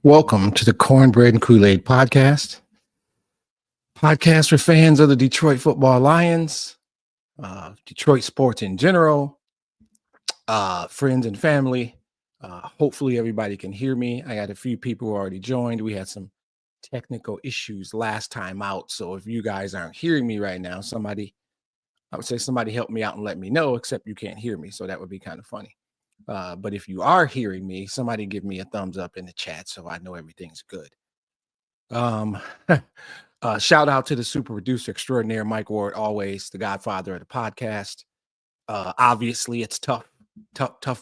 Welcome to the Cornbread and Kool-Aid podcast for fans of the Detroit Football Lions, Detroit sports in general, friends and family. Hopefully everybody can hear me. I got a few people who already joined. We had some technical issues last time out. So if you guys aren't hearing me right now, I would say somebody help me out and let me know, except you can't hear me. So that would be kind of funny. But if you are hearing me, somebody give me a thumbs up in the chat so I know everything's good. Um, Shout out to the super producer extraordinaire, Mike Ward, always the godfather of the podcast. Obviously, it's tough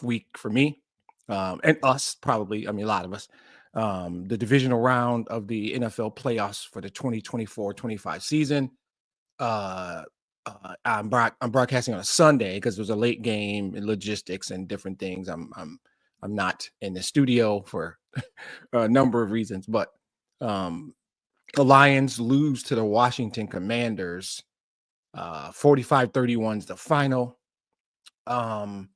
week for me and us, probably. I mean, a lot of us. The divisional round of the NFL playoffs for the 2024-25 season. I'm broadcasting on a Sunday because it was a late game and logistics and different things. I'm not in the studio for a number of reasons, but the Lions lose to the Washington Commanders. 45-31 is the final. For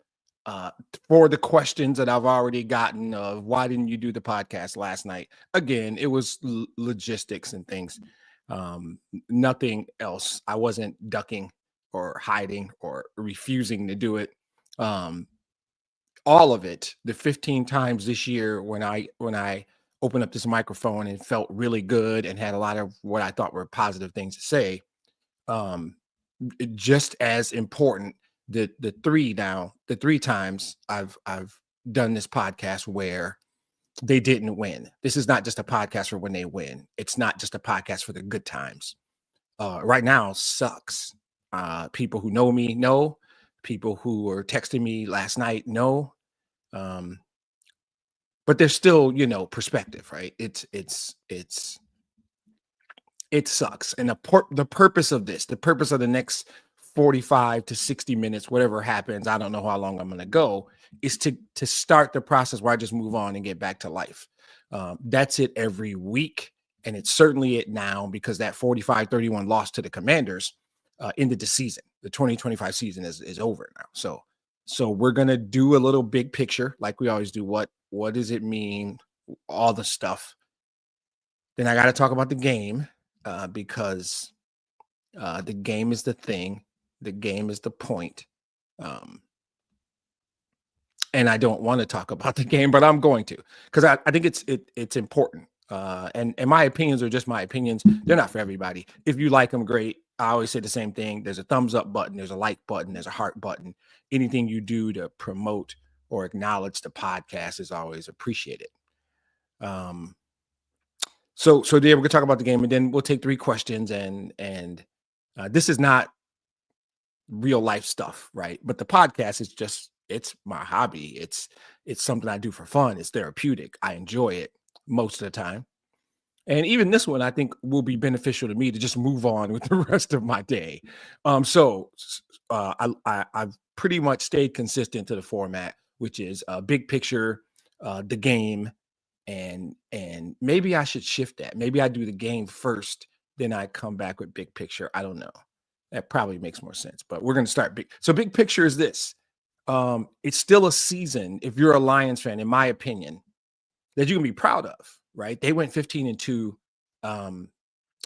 the questions that I've already gotten of why didn't you do the podcast last night? Again, it was logistics and things. Nothing else. I wasn't ducking or hiding or refusing to do it. All of it, the 15 times this year when I opened up this microphone and felt really good and had a lot of what I thought were positive things to say. Just as important, the three times I've done this podcast where they didn't win. This is not just a podcast for when they win. It's not just a podcast for the good times. Right now sucks. People who know me know. People who were texting me last night know. But there's still, perspective, right? It sucks. And the purpose of this, the purpose of the next 45 to 60 minutes, whatever happens, I don't know how long I'm going to go, is to start the process where I just move on and get back to life. That's it every week. And it's certainly it now because that 45-31 loss to the Commanders ended the season. The 2025 season is over now. So we're going to do a little big picture like we always do. What does it mean? All the stuff. Then I got to talk about the game because the game is the thing. The game is the point. And I don't want to talk about the game, but I'm going to because I think it's important. And my opinions are just my opinions. They're not for everybody. If you like them, great. I always say the same thing. There's a thumbs up button. There's a like button. There's a heart button. Anything you do to promote or acknowledge the podcast is always appreciated. So there we're gonna talk about the game, and then we'll take 3 questions. And this is not real life stuff, right? But the podcast is it's my hobby. It's something I do for fun. It's therapeutic. I enjoy it most of the time. And even this one, I think, will be beneficial to me to just move on with the rest of my day. So I've pretty much stayed consistent to the format, which is big picture, the game, and maybe I should shift that. Maybe I do the game first, then I come back with big picture. I don't know. That probably makes more sense. But we're going to start big. So big picture is this. It's still a season, if you're a Lions fan, in my opinion, that you can be proud of, right? They went 15-2.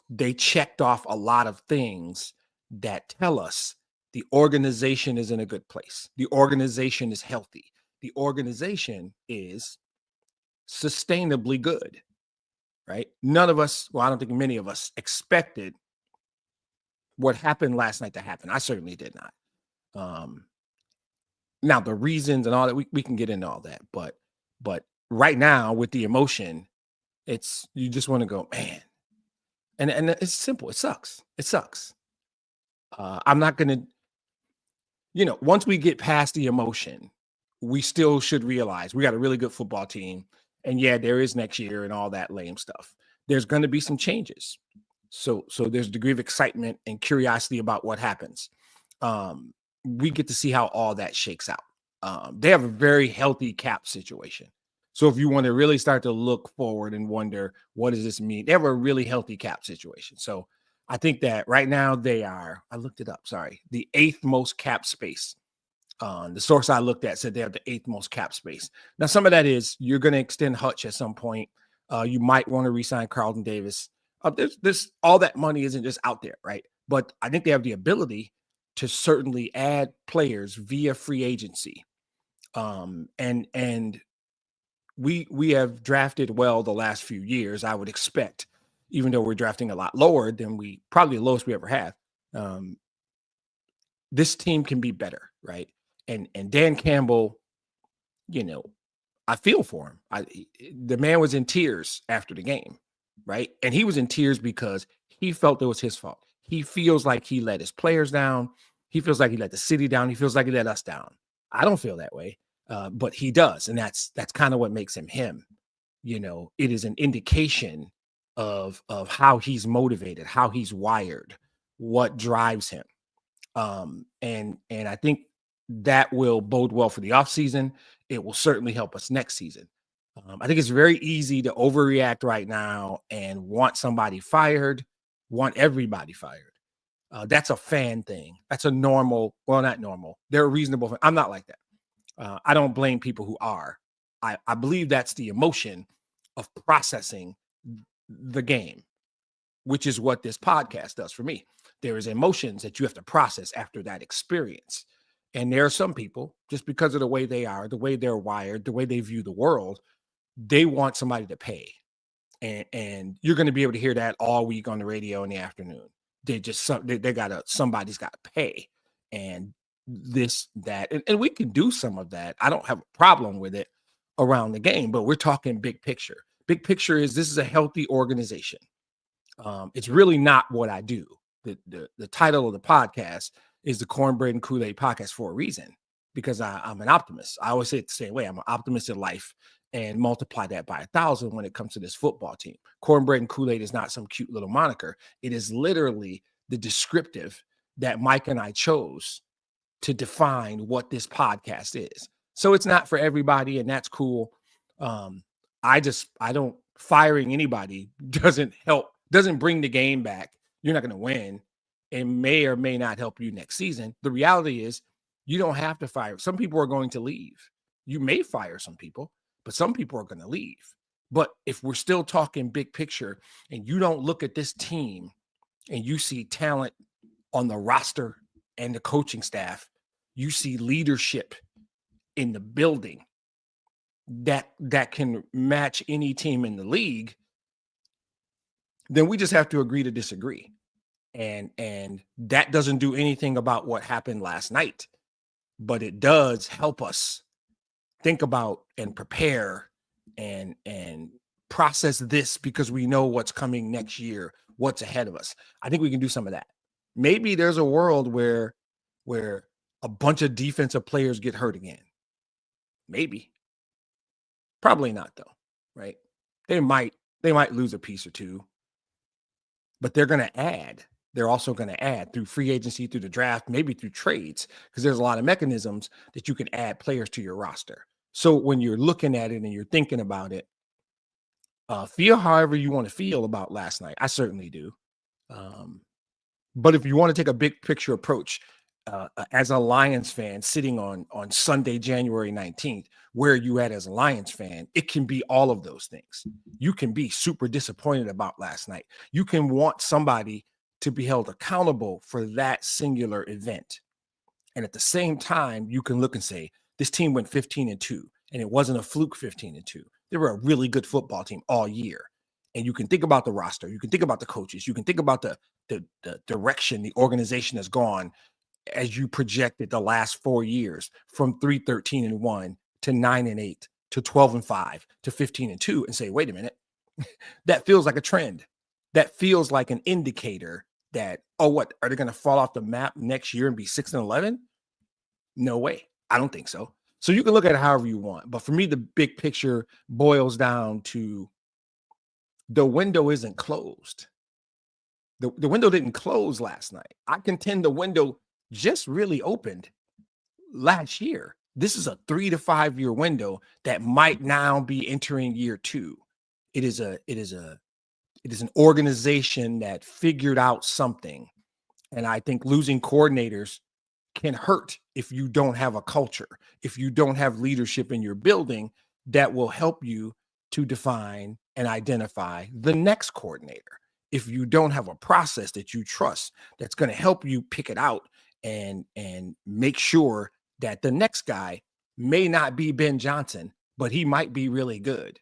They checked off a lot of things that tell us the organization is in a good place. The organization is healthy. The organization is sustainably good, right? None of us, well, I don't think many of us expected what happened last night to happen. I certainly did not. Now the reasons and all that, we can get into all that, but right now with the emotion, you just want to go, man. And it's simple. It sucks. I'm not going to, once we get past the emotion, we still should realize we got a really good football team. And yeah, there is next year and all that lame stuff. There's going to be some changes. So there's a degree of excitement and curiosity about what happens. We get to see how all that shakes out. They have a very healthy cap situation. So if you want to really start to look forward and wonder, what does this mean? They have a really healthy cap situation. So I think that right now they are, I looked it up, sorry, the 8th most cap space The source I looked at said they have the 8th most cap space. Now, some of that is you're going to extend Hutch at some point. You might want to re-sign Carlton Davis. There's all that money isn't just out there, right? But I think they have the ability to certainly add players via free agency. And we have drafted well the last few years. I would expect, even though we're drafting a lot lower than we probably the lowest we ever have. This team can be better, right? And Dan Campbell, I feel for him. The man was in tears after the game, right? And he was in tears because he felt it was his fault. He feels like he let his players down. He feels like he let the city down. He feels like he let us down. I don't feel that way, but he does, and that's kind of what makes him him. It is an indication of how he's motivated, how he's wired, what drives him. And I think that will bode well for the offseason. It will certainly help us next season. I think it's very easy to overreact right now and want somebody fired, want everybody fired. That's a fan thing. That's a normal, well, not normal. They're a reasonable fan. I'm not like that. I don't blame people who are. I believe that's the emotion of processing the game, which is what this podcast does for me. There is emotions that you have to process after that experience. And there are some people, just because of the way they are, the way they're wired, the way they view the world, they want somebody to pay. And you're going to be able to hear that all week on the radio in the afternoon. Somebody's got to pay. And that, and we can do some of that. I don't have a problem with it around the game, but we're talking big picture. Big picture is this is a healthy organization. It's really not what I do. The title of the podcast is the Cornbread and Kool-Aid Podcast for a reason, because I'm an optimist. I always say it the same way. I'm an optimist in life, and multiply that by 1,000 when it comes to this football team. Cornbread and Kool-Aid is not some cute little moniker. It is literally the descriptive that Mike and I chose to define what this podcast is. So it's not for everybody, and that's cool. I don't firing anybody doesn't help, doesn't bring the game back. You're not going to win. It may or may not help you next season. The reality is you don't have to fire. Some people are going to leave. You may fire some people, but some people are going to leave. But if we're still talking big picture and you don't look at this team and you see talent on the roster and the coaching staff, you see leadership in the building that can match any team in the league, then we just have to agree to disagree. And that doesn't do anything about what happened last night, but it does help us think about and prepare and process this, because we know what's coming next year, what's ahead of us. I think we can do some of that. Maybe there's a world where a bunch of defensive players get hurt again. Maybe. Probably not, though, right? They might lose a piece or two, but they're going to add. They're also going to add through free agency, through the draft, maybe through trades, because there's a lot of mechanisms that you can add players to your roster. So when you're looking at it and you're thinking about it, feel however you want to feel about last night. I certainly do. But if you want to take a big picture approach, as a Lions fan sitting on Sunday, January 19th, where are you at as a Lions fan? It can be all of those things. You can be super disappointed about last night. You can want somebody to be held accountable for that singular event. And at the same time, you can look and say, this team went 15-2, and it wasn't a fluke 15-2. They were a really good football team all year. And you can think about the roster. You can think about the coaches. You can think about the direction the organization has gone as you projected the last 4 years, from 3-13-1 to 9-8 to 12-5 to 15-2, and say, wait a minute, that feels like a trend. That feels like an indicator that, oh, what, are they going to fall off the map next year and be 6-11? No way. I don't think so. So you can look at it however you want. But for me, the big picture boils down to the window isn't closed. The window didn't close last night. I contend the window just really opened last year. This is a 3 to 5 year window that might now be entering year 2. It is an organization that figured out something. And I think losing coordinators can hurt if you don't have a culture, if you don't have leadership in your building that will help you to define and identify the next coordinator. If you don't have a process that you trust that's going to help you pick it out and make sure that the next guy may not be Ben Johnson, but he might be really good.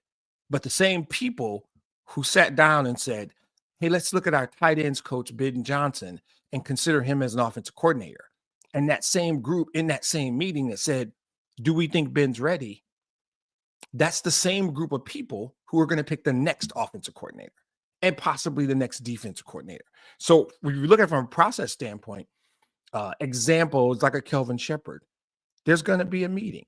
But the same people who sat down and said, hey, let's look at our tight ends coach, Ben Johnson, and consider him as an offensive coordinator. And that same group in that same meeting that said, do we think Ben's ready? That's the same group of people who are going to pick the next offensive coordinator and possibly the next defensive coordinator. So when you look at it from a process standpoint, examples like a Kelvin Shepherd, there's going to be a meeting.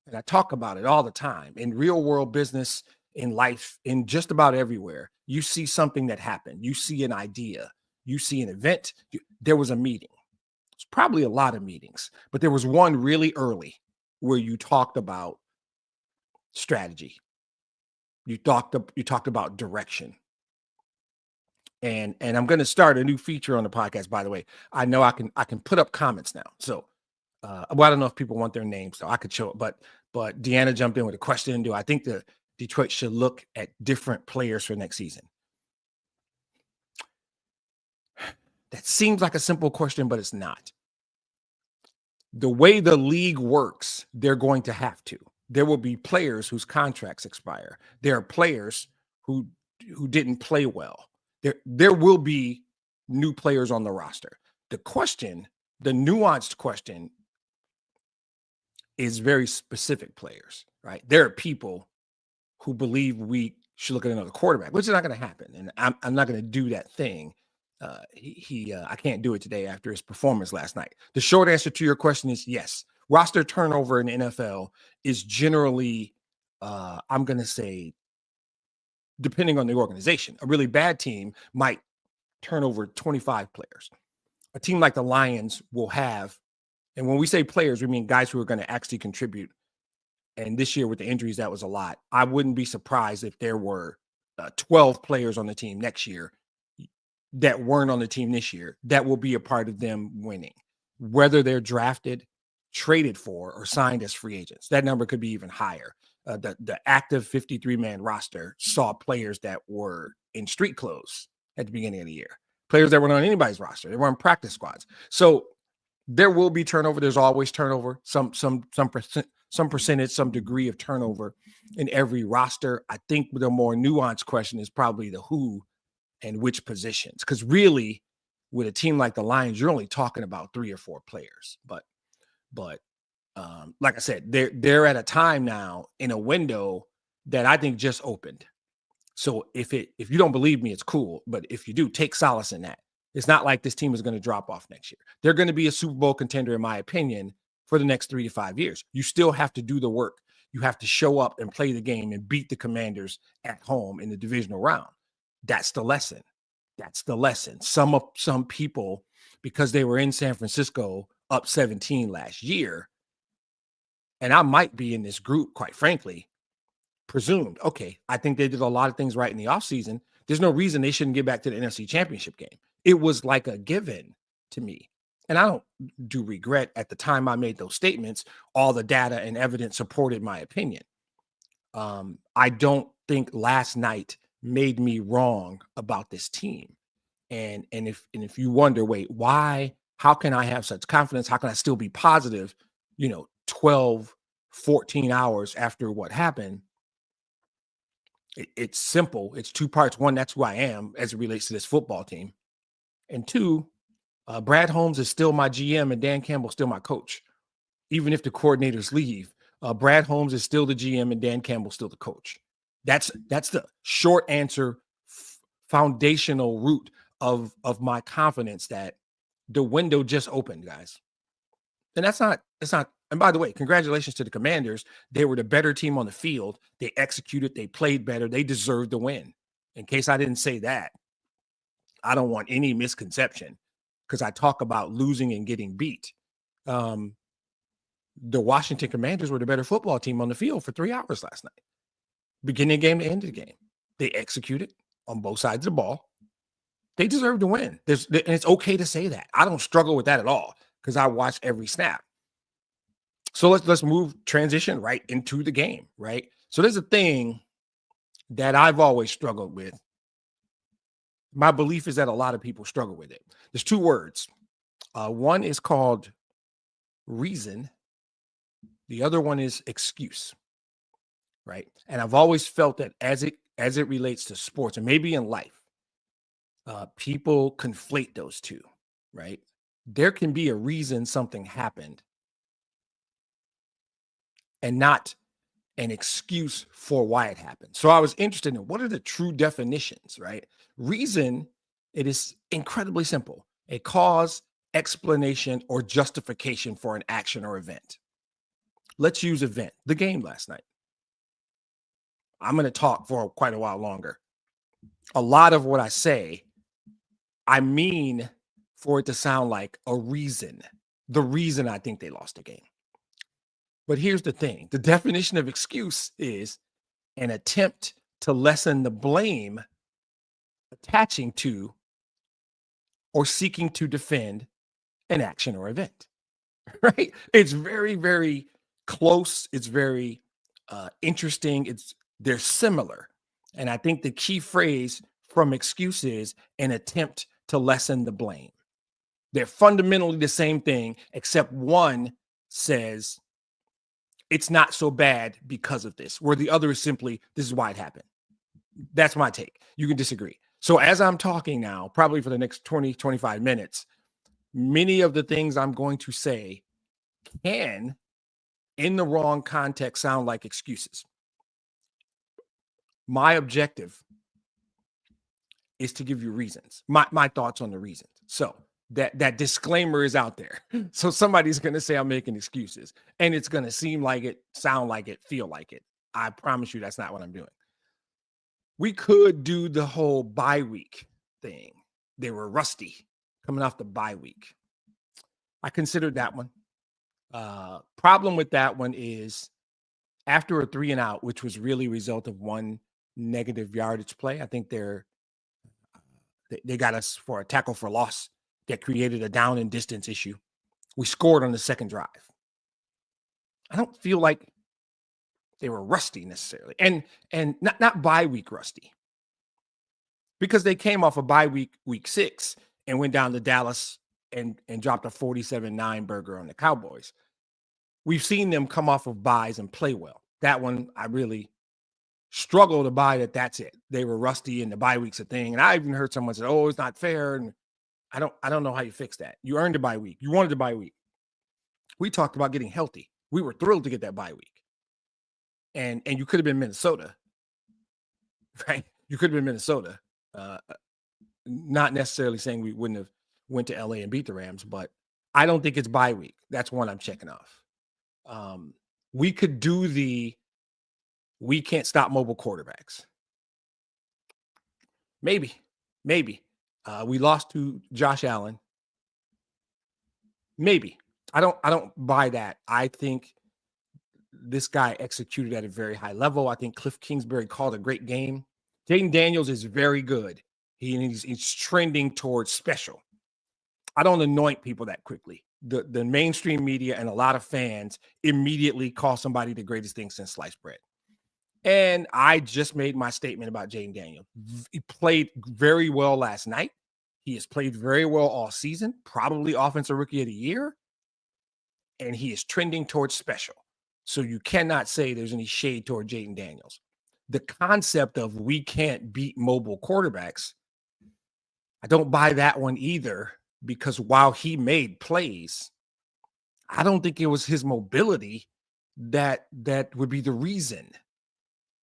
And I talk about it all the time in real world business, in life, in just about everywhere. You see something that happened. You see an idea. You see an event. There was a meeting. It's probably a lot of meetings, but there was one really early where you talked about strategy. You talked about direction. And I'm going to start a new feature on the podcast, by the way. I know I can put up comments now. So well, I don't know if people want their names, so I could show it, but Deanna jumped in with a question. Do I think the Detroit should look at different players for next season? That seems like a simple question, but it's not. The way the league works, they're going to have to. There will be players whose contracts expire. There are players who didn't play well. There will be new players on the roster. The question, the nuanced question, is very specific players, right? There are people who believe we should look at another quarterback, which is not going to happen. And I'm not going to do that thing. I can't do it today after his performance last night. The short answer to your question is yes. Roster turnover in the NFL is generally, I'm going to say, depending on the organization. A really bad team might turn over 25 players. A team like the Lions will have, and when we say players, we mean guys who are going to actually contribute. And this year with the injuries, that was a lot. I wouldn't be surprised if there were 12 players on the team next year that weren't on the team this year that will be a part of them winning, whether they're drafted, traded for, or signed as free agents. That number could be even higher. The active 53-man roster saw players that were in street clothes at the beginning of the year, players that weren't on anybody's roster. They weren't practice squads. So there will be turnover. There's always turnover, some percentage, some degree of turnover in every roster. I think the more nuanced question is probably the who and which positions. Because really, with a team like the Lions, you're only talking about 3 or 4 players. But like I said, they're at a time now in a window that I think just opened. So if you don't believe me, it's cool. But if you do, take solace in that. It's not like this team is going to drop off next year. They're going to be a Super Bowl contender, in my opinion, for the next 3 to 5 years. You still have to do the work. You have to show up and play the game and beat the Commanders at home in the divisional round. That's the lesson. That's the lesson. Some people, because they were in San Francisco up 17 last year, and I might be in this group, quite frankly, presumed, okay, I think they did a lot of things right in the offseason. There's no reason they shouldn't get back to the NFC Championship game. It was like a given to me. And I don't do regret at the time I made those statements. All the data and evidence supported my opinion. I don't think last night made me wrong about this team. And if you wonder, wait, why? How can I have such confidence? How can I still be positive, 12, 14 hours after what happened? It's simple. It's 2 parts. One, that's who I am as it relates to this football team. And 2, Brad Holmes is still my GM and Dan Campbell still my coach. Even if the coordinators leave, Brad Holmes is still the GM and Dan Campbell still the coach. That's the short answer, foundational root of my confidence that the window just opened, guys. And it's not. And by the way, congratulations to the Commanders. They were the better team on the field. They executed. They played better. They deserved the win. In case I didn't say that, I don't want any misconception because I talk about losing and getting beat. The Washington Commanders were the better football team on the field for 3 hours last night. Beginning of the game to end of the game. They executed on both sides of the ball. They deserve to win. And it's okay to say that. I don't struggle with that at all. because I watched every snap. So let's transition right into the game, right? So there's a thing that I've always struggled with. My belief is that a lot of people struggle with it. There's two words. One is called reason. The other one is excuse, right? And I've always felt that as it relates to sports and maybe in life, people conflate those two, right? There can be a reason something happened and not an excuse for why it happened. So I was interested in what are the true definitions, right? Reason, it is incredibly simple. A cause, explanation, or justification for an action or event. Let's use event, the game last night. I'm going to talk for quite a while longer. A lot of what I say, I mean for it to sound like a reason, the reason I think they lost the game. But here's the thing. The definition of excuse is an attempt to lessen the blame attaching to or seeking to defend an action or event, right? It's very, very close. It's very interesting. They're similar. And I think the key phrase from excuse is an attempt to lessen the blame. They're fundamentally the same thing, except one says it's not so bad because of this, where the other is simply, this is why it happened. That's my take. You can disagree. So as I'm talking now, probably for the next 20, 25 minutes, many of the things I'm going to say can, in the wrong context, sound like excuses. My objective is to give you reasons, my thoughts on the reasons. So that disclaimer is out there. So somebody's going to say I'm making excuses, and it's going to seem like it, sound like it, feel like it. I promise you that's not what I'm doing. We could do the whole bye week thing. They were rusty coming off the bye week. I considered that one. Problem with that one is after a 3 and out, which was really a result of one negative yardage play, I think they got us for a tackle for loss that created a down and distance issue. We scored on the second drive. I don't feel like they were rusty necessarily, and not bye week rusty, because they came off a bye week 6 and went down to Dallas and dropped a 47-9 burger on the Cowboys. We've seen them come off of byes and play well. That one I really struggle to buy that's it. They were rusty and the bye week's a thing. And I even heard someone say, "Oh, it's not fair." And I don't know how you fix that. You earned a bye week. You wanted a bye week. We talked about getting healthy. We were thrilled to get that bye week. And you could have been Minnesota, right? You could have been Minnesota. Not necessarily saying we wouldn't have went to LA and beat the Rams, but I don't think it's bye week. That's one I'm checking off. We could do we can't stop mobile quarterbacks. Maybe. We lost to Josh Allen. Maybe. I don't buy that. I think this guy executed at a very high level. I think Cliff Kingsbury called a great game. Jaden Daniels is very good. He's trending towards special. I don't anoint people that quickly. The mainstream media and a lot of fans immediately call somebody the greatest thing since sliced bread. And I just made my statement about Jaden Daniels. He played very well last night. He has played very well all season, probably offensive rookie of the year. And he is trending towards special. So you cannot say there's any shade toward Jaden Daniels. The concept of we can't beat mobile quarterbacks, I don't buy that one either, because while he made plays, I don't think it was his mobility that would be the reason.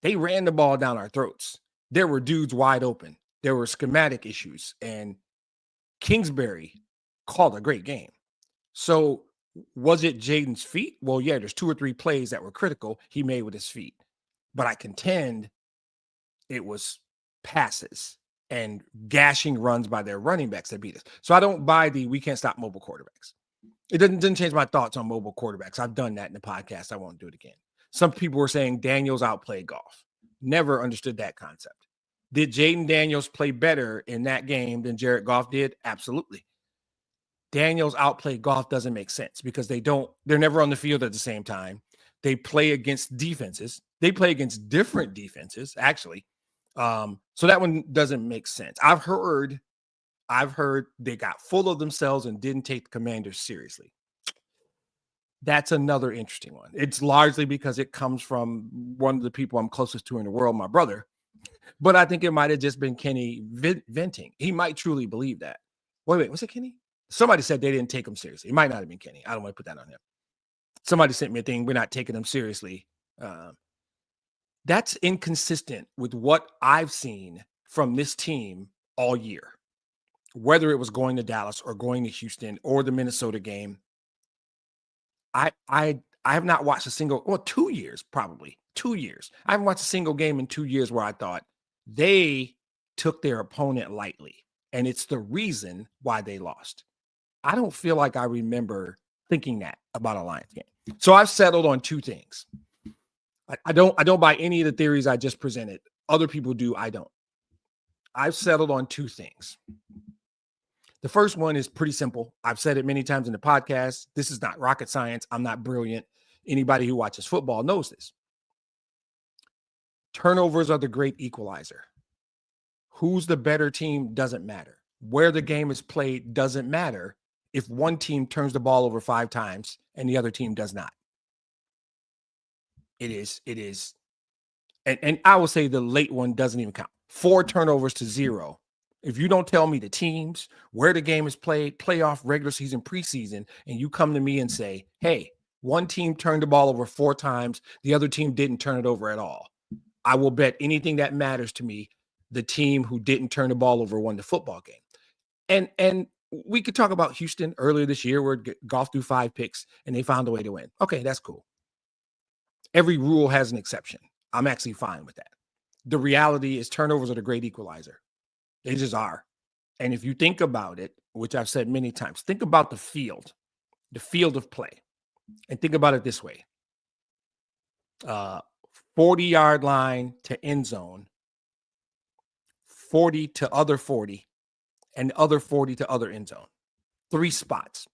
They ran the ball down our throats. There were dudes wide open. There were schematic issues, and Kingsbury called a great game. So was it Jaden's feet? Well, yeah, there's 2 or 3 plays that were critical he made with his feet. But I contend it was passes and gashing runs by their running backs that beat us. So I don't buy we can't stop mobile quarterbacks. It doesn't change my thoughts on mobile quarterbacks. I've done that in the podcast. I won't do it again. Some people were saying Daniels outplayed Goff. Never understood that concept. Did Jaden Daniels play better in that game than Jared Goff did? Absolutely. Daniels outplayed Goff doesn't make sense because they're never on the field at the same time. They play against defenses. They play against different defenses, actually. So that one doesn't make sense. I've heard they got full of themselves and didn't take the Commanders seriously. That's another interesting one. It's largely because it comes from one of the people I'm closest to in the world, my brother. But I think it might have just been Kenny venting. He might truly believe that. Wait, was it Kenny? Somebody said they didn't take him seriously. It might not have been Kenny. I don't want to put that on him. Somebody sent me a thing. We're not taking them seriously. That's inconsistent with what I've seen from this team all year, whether it was going to Dallas or going to Houston or the Minnesota game. I have not watched a single, 2 years, probably 2 years. I haven't watched a single game in 2 years where I thought they took their opponent lightly. And it's the reason why they lost. I don't feel like I remember thinking that about a Lions game. So I've settled on two things. I don't buy any of the theories I just presented. Other people do. I don't. I've settled on two things. The first one is pretty simple. I've said it many times in the podcast. This is not rocket science. I'm not brilliant. Anybody who watches football knows this. Turnovers are the great equalizer. Who's the better team doesn't matter. Where the game is played doesn't matter if one team turns the ball over 5 times and the other team does not. It is. And I will say the late one doesn't even count. 4 turnovers to 0. If you don't tell me the teams, where the game is played, playoff, regular season, preseason, and you come to me and say, hey, one team turned the ball over 4 times, the other team didn't turn it over at all, I will bet anything that matters to me the team who didn't turn the ball over won the football game. And we could talk about Houston earlier this year where Goff threw 5 picks and they found a way to win. Okay, that's cool. Every rule has an exception. I'm actually fine with that. The reality is turnovers are the great equalizer. They just are. And if you think about it, which I've said many times, think about the field of play, and think about it this way. 40-yard line to end zone, 40 to other 40, and other 40 to other end zone. 3 spots.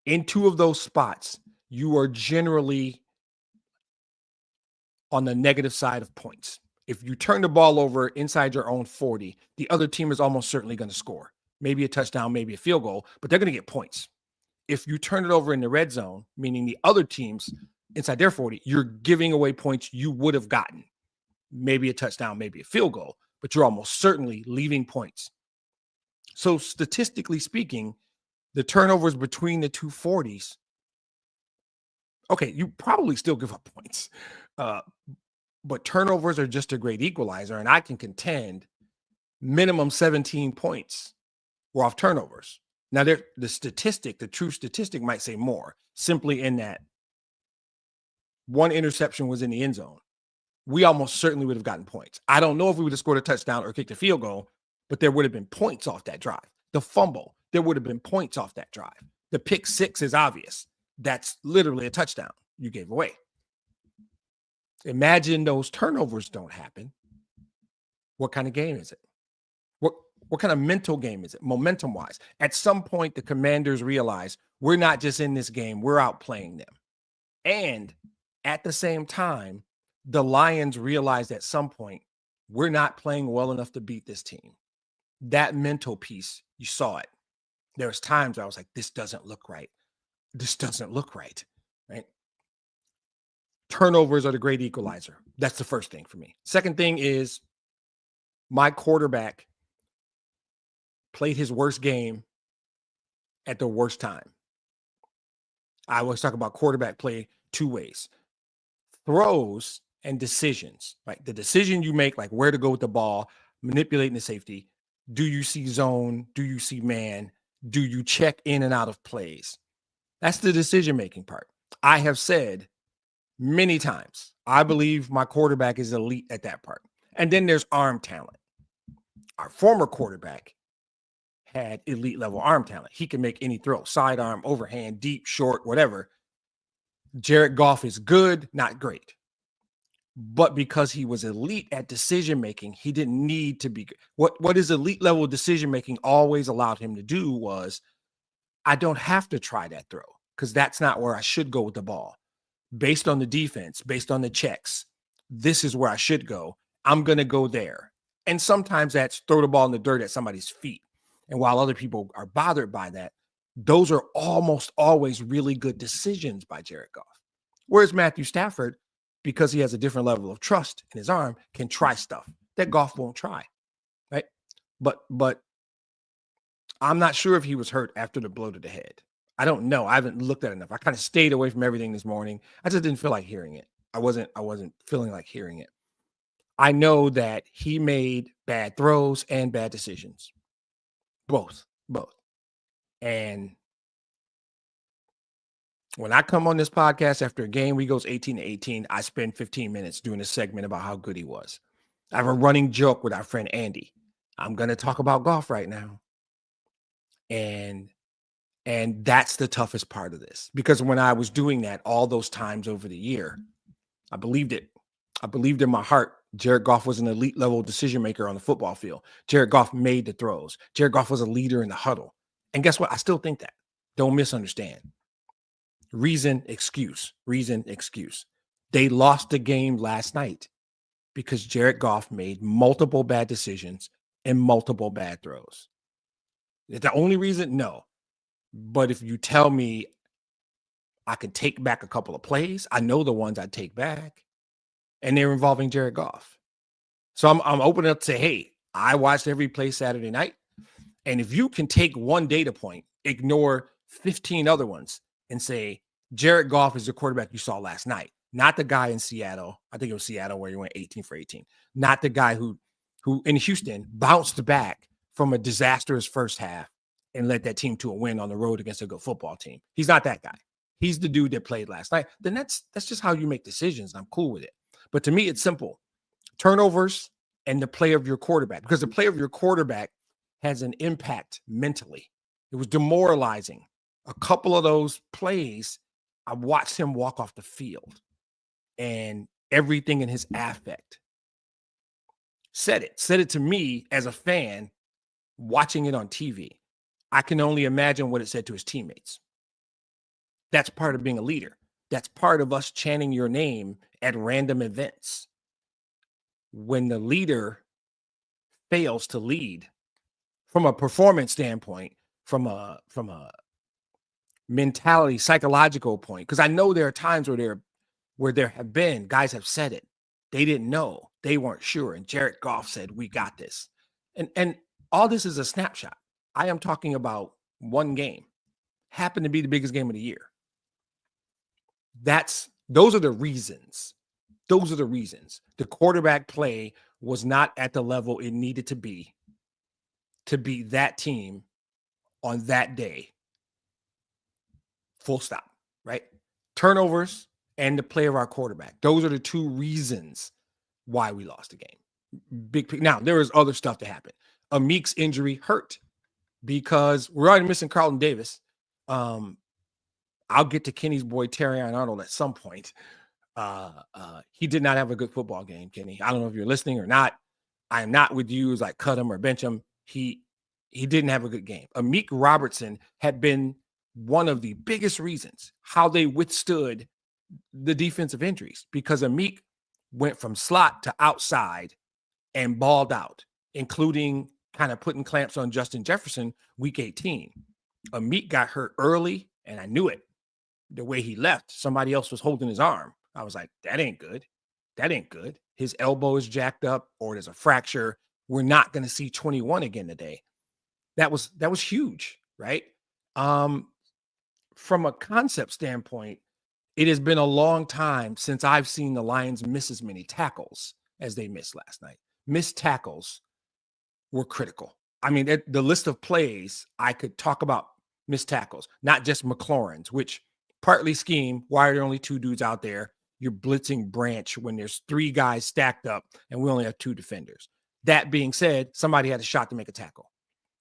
In 2 of those spots, you are generally on the negative side of points. If you turn the ball over inside your own 40, the other team is almost certainly going to score. Maybe a touchdown, maybe a field goal, but they're going to get points. If you turn it over in the red zone, meaning the other teams inside their 40, you're giving away points you would have gotten. Maybe a touchdown, maybe a field goal, but you're almost certainly leaving points. So statistically speaking, the turnovers between the 2 40s, okay, you probably still give up points. But turnovers are just a great equalizer, and I can contend minimum 17 points were off turnovers. Now, the true statistic might say more, simply in that 1 interception was in the end zone. We almost certainly would have gotten points. I don't know if we would have scored a touchdown or kicked a field goal, but there would have been points off that drive. The fumble, there would have been points off that drive. The pick 6 is obvious. That's literally a touchdown you gave away. Imagine those turnovers don't happen. What kind of game is it? What kind of mental game is it, momentum-wise? At some point, the Commanders realize we're not just in this game, we're outplaying them. And at the same time, the Lions realized at some point, we're not playing well enough to beat this team. That mental piece, you saw it. There was times where I was like, this doesn't look right. This doesn't look right, right? Turnovers are the great equalizer. That's the first thing for me. Second thing is my quarterback played his worst game at the worst time. I always talk about quarterback play 2 ways. Throws and decisions, right? The decision you make, like where to go with the ball, manipulating the safety. Do you see zone? Do you see man? Do you check in and out of plays? That's the decision-making part. I have said many times, I believe my quarterback is elite at that part. And then there's arm talent. Our former quarterback had elite level arm talent. He can make any throw, sidearm, overhand, deep, short, whatever. Jared Goff is good, not great. But because he was elite at decision-making, he didn't need to be good. What his elite level decision-making always allowed him to do was I don't have to try that throw because that's not where I should go with the ball. Based on the defense, based on the checks, this is where I should go. I'm going to go there. And sometimes that's throw the ball in the dirt at somebody's feet. And while other people are bothered by that, those are almost always really good decisions by Jared Goff. Whereas Matthew Stafford, because he has a different level of trust in his arm, can try stuff that Goff won't try, right? But I'm not sure if he was hurt after the blow to the head. I don't know. I haven't looked at it enough. I kind of stayed away from everything this morning. I just didn't feel like hearing it. I wasn't feeling like hearing it. I know that he made bad throws and bad decisions. Both. And when I come on this podcast after a game, we goes 18-18, I spend 15 minutes doing a segment about how good he was. I have a running joke with our friend Andy. I'm going to talk about Goff right now. And that's the toughest part of this, because when I was doing that all those times over the year, I believed it. I believed in my heart Jared Goff was an elite level decision maker on the football field. Jared Goff made the throws. Jared Goff was a leader in the huddle. And guess what? I still think that. Don't misunderstand. Reason, excuse. They lost the game last night because Jared Goff made multiple bad decisions and multiple bad throws. Is the only reason? No. But if you tell me I could take back a couple of plays, I know the ones I'd take back, and they're involving Jared Goff. So I'm open up to say, hey, I watched every play Saturday night. And if you can take one data point, ignore 15 other ones, and say, Jared Goff is the quarterback you saw last night, not the guy in Seattle. I think it was Seattle where he went 18 for 18. Not the guy who in Houston bounced back from a disastrous first half and led that team to a win on the road against a good football team. He's not that guy. He's the dude that played last night. Then that's just how you make decisions. I'm cool with it. But to me, it's simple. Turnovers and the play of your quarterback, because the play of your quarterback has an impact mentally. It was demoralizing. A couple of those plays, I watched him walk off the field, and everything in his affect said it to me as a fan watching it on TV. I can only imagine what it said to his teammates. That's part of being a leader. That's part of us chanting your name at random events. When the leader fails to lead from a performance standpoint, from a mentality, psychological point, because I know there are times where there have been guys have said it. They didn't know. They weren't sure. And Jared Goff said, we got this. And all this is a snapshot. I am talking about one game. Happened to be the biggest game of the year. Those are the reasons. Those are the reasons. The quarterback play was not at the level it needed to be that team on that day. Full stop, right? Turnovers and the play of our quarterback. Those are the two reasons why we lost the game. Now, there is other stuff that happened. Amik's injury hurt because we're already missing Carlton Davis. I'll get to Kenny's boy, Terrion Arnold, at some point. He did not have a good football game, Kenny. I don't know if you're listening or not. I am not with you as like cut him or bench him. He didn't have a good game. Amik Robertson had been one of the biggest reasons how they withstood the defensive injuries, because Amik went from slot to outside and balled out, including kind of putting clamps on Justin Jefferson week 18. Amik got hurt early, and I knew it. The way he left, somebody else was holding his arm. I was like, that ain't good. That ain't good. His elbow is jacked up, or there's a fracture. We're not going to see 21 again today. That was huge, right? From a concept standpoint, it has been a long time since I've seen the Lions miss as many tackles as they missed last night. Missed tackles were critical. I mean, the list of plays I could talk about missed tackles, not just McLaurin's, which partly scheme. Why are there only two dudes out there? You're blitzing Branch when there's three guys stacked up and we only have two defenders. That being said, somebody had a shot to make a tackle.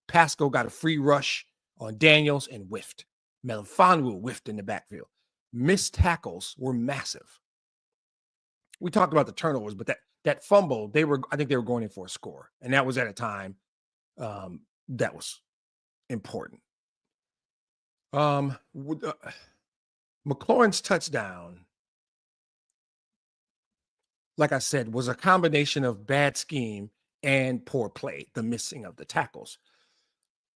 Pascal got a free rush on Daniels and whiffed. Melifonwu whiffed in the backfield. Missed tackles were massive. We talked about the turnovers, but that fumble, I think they were going in for a score. And that was at a time that was important. McLaurin's touchdown, like I said, was a combination of bad scheme and poor play, the missing of the tackles.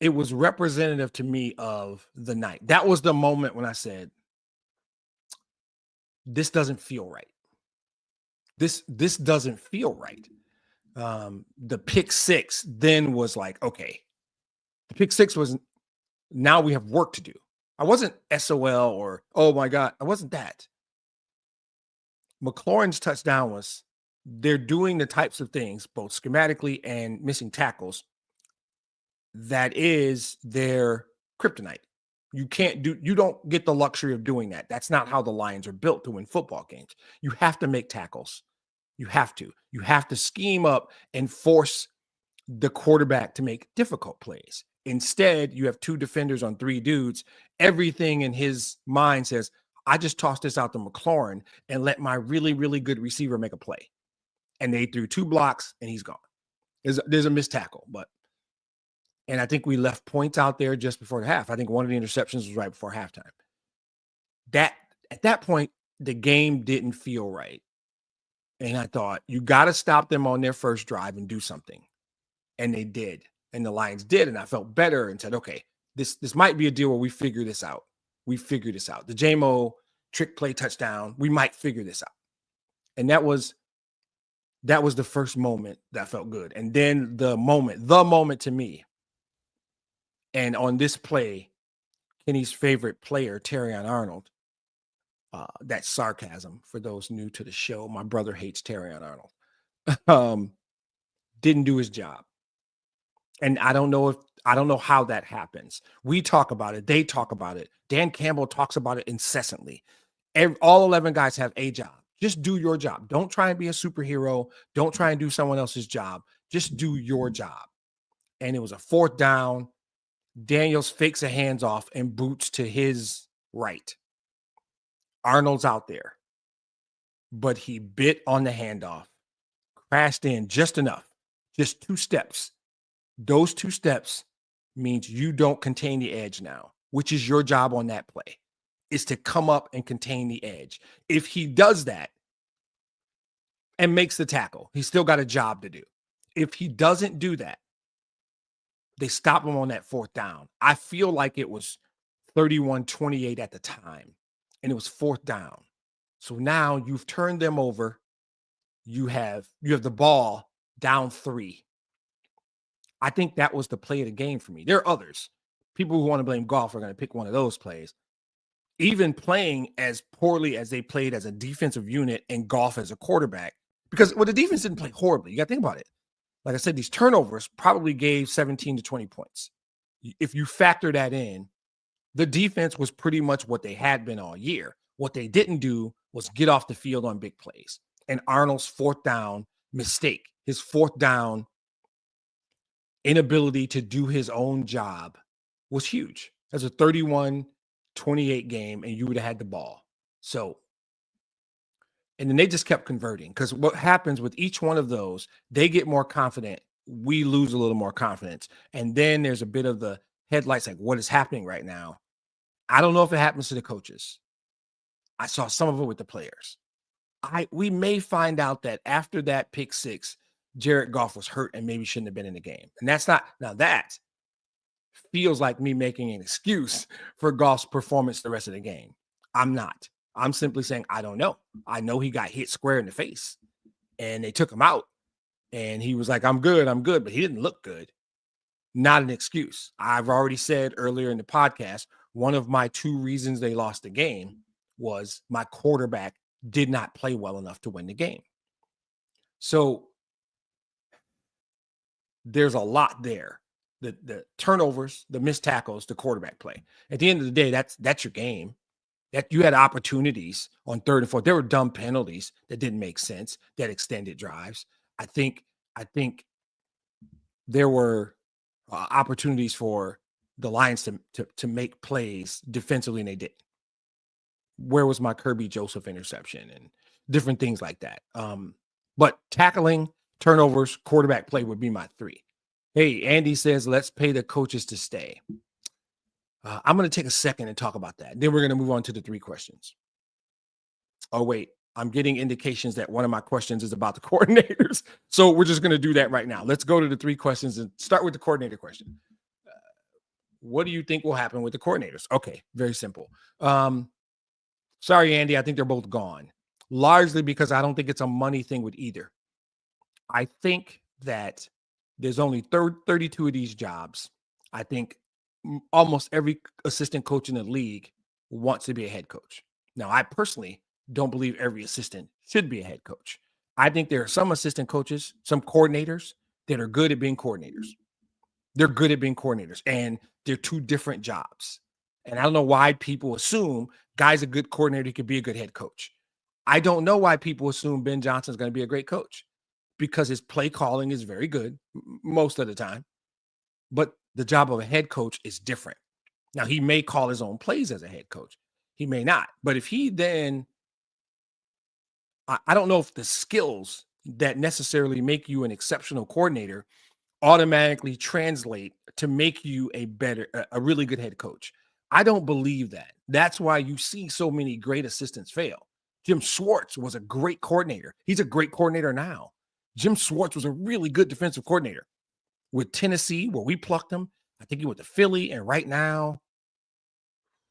It was representative to me of the night. That was the moment when I said, this doesn't feel right. This doesn't feel right. The pick six then was like, okay, the pick six was, now we have work to do. I wasn't SOL or, oh my God, I wasn't that. McLaurin's touchdown was, they're doing the types of things, both schematically and missing tackles, that is their kryptonite. You don't get the luxury of doing that. That's not how the Lions are built to win football games. You have to make tackles. You have to scheme up and force the quarterback to make difficult plays. Instead, you have two defenders on three dudes. Everything in his mind says, I just tossed this out to McLaurin and let my really, really good receiver make a play. And they threw two blocks and he's gone. There's a missed tackle, and I think we left points out there just before the half. I think one of the interceptions was right before halftime. At that point, the game didn't feel right. And I thought, you got to stop them on their first drive and do something. And they did. And the Lions did. And I felt better and said, okay, this might be a deal where we figure this out. We figure this out. The JMO trick play touchdown, we might figure this out. And that was the first moment that felt good. And then the moment to me, and on this play, Kenny's favorite player, Terrion Arnold, that's sarcasm for those new to the show. My brother hates Terrion Arnold. Didn't do his job. And I don't know how that happens. We talk about it. They talk about it. Dan Campbell talks about it incessantly. All 11 guys have a job. Just do your job. Don't try and be a superhero. Don't try and do someone else's job. Just do your job. And it was a fourth down. Daniels fakes a handoff and boots to his right. Arnold's out there, but he bit on the handoff, crashed in just enough, just 2 steps. Those 2 steps means you don't contain the edge now, which is your job on that play, is to come up and contain the edge. If he does that and makes the tackle, he's still got a job to do. If he doesn't do that, they stop him on that fourth down. I feel like it was 31-28 at the time, and it was fourth down. So now you've turned them over. You have the ball down 3. I think that was the play of the game for me. There are others. People who want to blame Goff are going to pick one of those plays. Even playing as poorly as they played as a defensive unit and Goff as a quarterback, because the defense didn't play horribly. You got to think about it. Like I said, these turnovers probably gave 17 to 20 points. If you factor that in, the defense was pretty much what they had been all year. What they didn't do was get off the field on big plays. And Arnold's fourth down mistake, his fourth down inability to do his own job was huge. That's a 31-28 game, and you would have had the ball. So, and then they just kept converting, because what happens with each one of those, they get more confident. We lose a little more confidence. And then there's a bit of the headlights, like, what is happening right now? I don't know if it happens to the coaches. I saw some of it with the players. We may find out that after that pick 6, Jared Goff was hurt and maybe shouldn't have been in the game. And that feels like me making an excuse for Goff's performance the rest of the game. I'm not. I'm simply saying, I don't know. I know he got hit square in the face and they took him out and he was like, I'm good, but he didn't look good. Not an excuse. I've already said earlier in the podcast, one of my 2 reasons they lost the game was my quarterback did not play well enough to win the game. So there's a lot there. The turnovers, the missed tackles, the quarterback play. At the end of the day, that's your game. That you had opportunities on 3rd and 4th. There were dumb penalties that didn't make sense, that extended drives. I think there were opportunities for the Lions to make plays defensively, and they didn't. Where was my Kirby Joseph interception and different things like that? But tackling, turnovers, quarterback play would be my 3. Hey, Andy says, let's pay the coaches to stay. I'm going to take a second and talk about that. Then we're going to move on to the 3 questions. Oh, wait. I'm getting indications that one of my questions is about the coordinators. So we're just going to do that right now. Let's go to the 3 questions and start with the coordinator question. What do you think will happen with the coordinators? Okay, very simple. Sorry, Andy. I think they're both gone. Largely because I don't think it's a money thing with either. I think that there's only 32 of these jobs. I think almost every assistant coach in the league wants to be a head coach. Now, I personally don't believe every assistant should be a head coach. I think there are some assistant coaches, some coordinators that are good at being coordinators. They're good at being coordinators, and they're 2 different jobs. And I don't know why people assume guy's a good coordinator, he could be a good head coach. I don't know why people assume Ben Johnson's going to be a great coach, because his play calling is very good most of the time. But the job of a head coach is different. Now, he may call his own plays as a head coach. He may not. But if he then, I don't know if the skills that necessarily make you an exceptional coordinator automatically translate to make you a really good head coach. I don't believe that. That's why you see so many great assistants fail. Jim Schwartz was a great coordinator. He's a great coordinator now. Jim Schwartz was a really good defensive coordinator with Tennessee, where we plucked him. I think he went to Philly, and right now,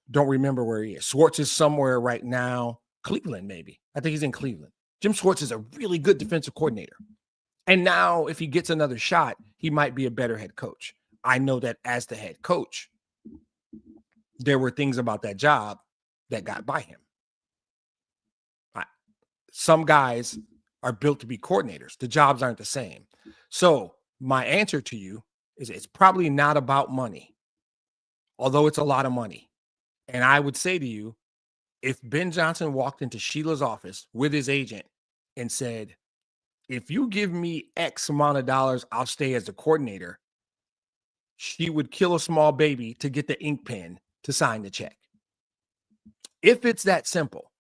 don't remember where he is. Schwartz is somewhere right now. Cleveland, maybe. I think he's in Cleveland. Jim Schwartz is a really good defensive coordinator. And now, if he gets another shot, he might be a better head coach. I know that as the head coach, there were things about that job that got by him. Some guys are built to be coordinators. The jobs aren't the same. So my answer to you is it's probably not about money, although it's a lot of money. And I would say to you, if Ben Johnson walked into Sheila's office with his agent and said, if you give me X amount of dollars, I'll stay as a coordinator, she would kill a small baby to get the ink pen to sign the check. If it's that simple,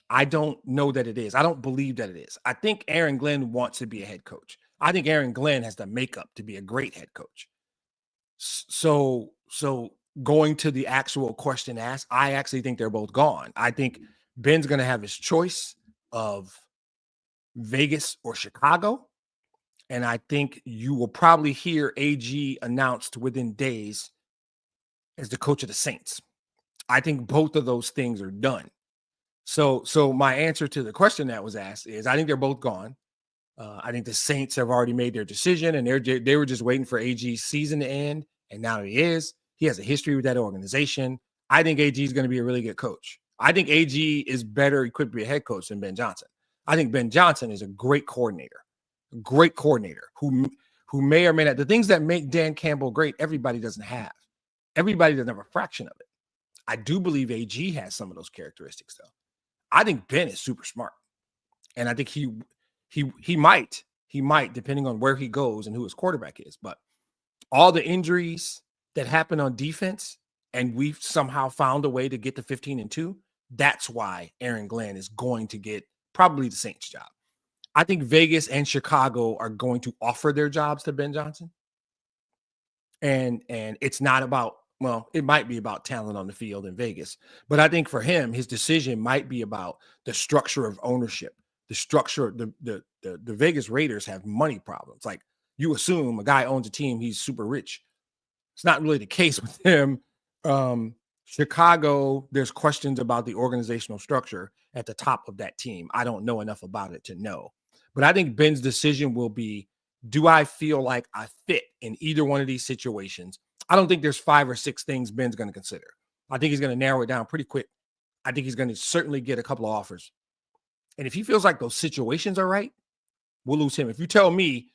I don't know that it is. I don't believe that it is. I think Aaron Glenn wants to be a head coach. I think Aaron Glenn has the makeup to be a great head coach. So going to the actual question asked, I actually think they're both gone. I think Ben's going to have his choice of Vegas or Chicago. And I think you will probably hear AG announced within days as the coach of the Saints. I think both of those things are done. So my answer to the question that was asked is I think they're both gone. I think the Saints have already made their decision, and they were just waiting for AG's season to end, and now he is. He has a history with that organization. I think AG is going to be a really good coach. I think AG is better equipped to be a head coach than Ben Johnson. I think Ben Johnson is a great coordinator who may or may not. The things that make Dan Campbell great, everybody doesn't have. Everybody doesn't have a fraction of it. I do believe AG has some of those characteristics, though. I think Ben is super smart, and I think he might, depending on where he goes and who his quarterback is. But all the injuries that happen on defense, and we've somehow found a way to get to 15-2. That's why Aaron Glenn is going to get probably the Saints job. I think Vegas and Chicago are going to offer their jobs to Ben Johnson. And it's not about, well, it might be about talent on the field in Vegas, but I think for him, his decision might be about the structure of ownership, the structure. The Vegas Raiders have money problems. Like, you assume a guy owns a team, he's super rich. It's not really the case with him. Chicago, there's questions about the organizational structure at the top of that team. I don't know enough about it to know, but I think Ben's decision will be, do I feel like I fit in either one of these situations? I don't think there's 5 or 6 things Ben's going to consider. I think he's going to narrow it down pretty quick. I think he's going to certainly get a couple of offers. And if he feels like those situations are right, we'll lose him. If you tell me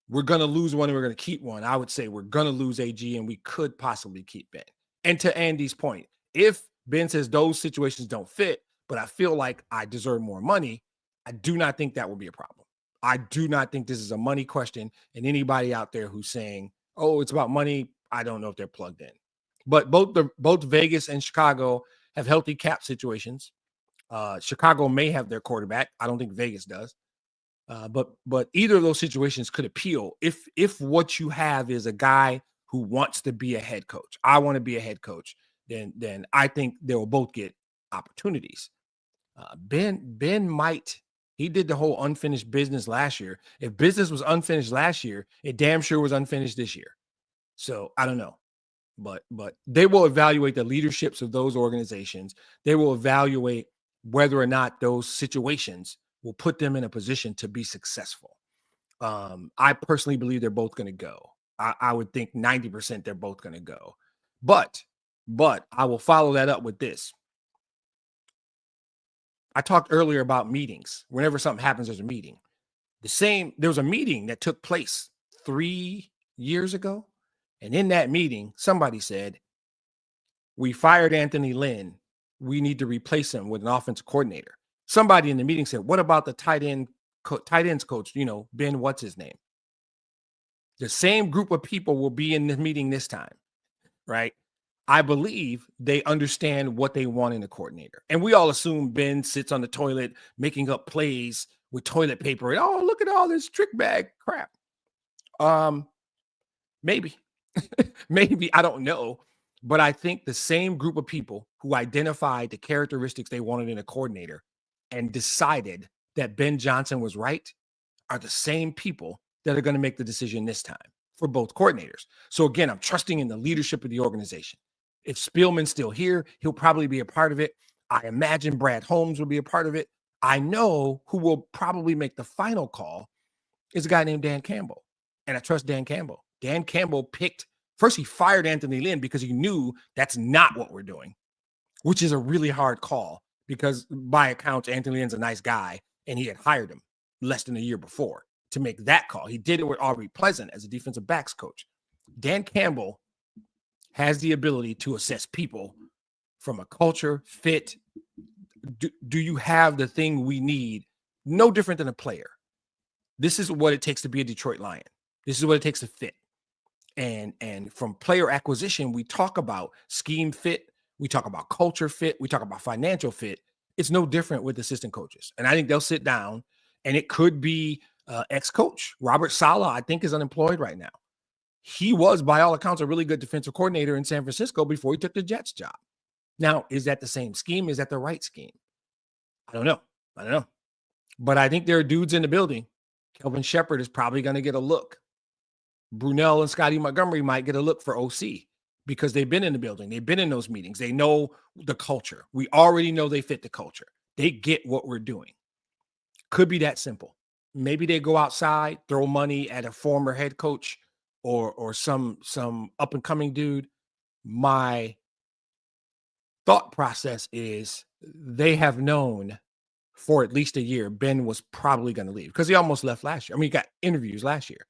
we're going to lose one and we're going to keep one, I would say we're going to lose AG and we could possibly keep Ben. And to Andy's point, if Ben says those situations don't fit, but I feel like I deserve more money, I do not think that will be a problem. I do not think this is a money question. And anybody out there who's saying, oh, it's about money, I don't know if they're plugged in. But both Vegas and Chicago have healthy cap situations. Chicago may have their quarterback. I don't think Vegas does. But either of those situations could appeal if what you have is a guy who wants to be a head coach. I want to be a head coach. Then I think they will both get opportunities. Ben might. He did the whole unfinished business last year. If business was unfinished last year, it damn sure was unfinished this year. So I don't know, but they will evaluate the leaderships of those organizations. They will evaluate whether or not those situations will put them in a position to be successful. I personally believe they're both going to go. I would think 90% they're both going to go. But I will follow that up with this. I talked earlier about meetings. Whenever something happens, there's a meeting. There was a meeting that took place 3 years ago. And in that meeting, somebody said, we fired Anthony Lynn. We need to replace him with an offensive coordinator. Somebody in the meeting said, what about the tight ends coach, Ben, what's his name? The same group of people will be in the meeting this time, right? I believe they understand what they want in a coordinator. And we all assume Ben sits on the toilet making up plays with toilet paper. And, oh, look at all this trick bag crap. Maybe. Maybe, I don't know. But I think the same group of people who identified the characteristics they wanted in a coordinator and decided that Ben Johnson was right are the same people that are going to make the decision this time for both coordinators. So again, I'm trusting in the leadership of the organization. If Spielman's still here, he'll probably be a part of it. I imagine Brad Holmes will be a part of it. I know who will probably make the final call is a guy named Dan Campbell. And I trust Dan Campbell. Dan Campbell first he fired Anthony Lynn because he knew that's not what we're doing, which is a really hard call because by accounts, Anthony Lynn's a nice guy and he had hired him less than a year before to make that call. He did it with Aubrey Pleasant as a defensive backs coach. Dan Campbell has the ability to assess people from a culture, fit. Do you have the thing we need? No different than a player. This is what it takes to be a Detroit Lion. This is what it takes to fit. And from player acquisition, we talk about scheme fit. We talk about culture fit. We talk about financial fit. It's no different with assistant coaches. And I think they'll sit down, and it could be ex-coach. Robert Saleh, I think, is unemployed right now. He was, by all accounts, a really good defensive coordinator in San Francisco before he took the Jets job. Now, is that the same scheme? Is that the right scheme? I don't know. But I think there are dudes in the building. Kelvin Shepard is probably going to get a look. Brunell and Scotty Montgomery might get a look for OC because they've been in the building. They've been in those meetings. They know the culture. We already know they fit the culture. They get what we're doing. Could be that simple. Maybe they go outside, throw money at a former head coach or some up and coming dude. My thought process is they have known for at least a year Ben was probably going to leave because he almost left last year. I mean, he got interviews last year.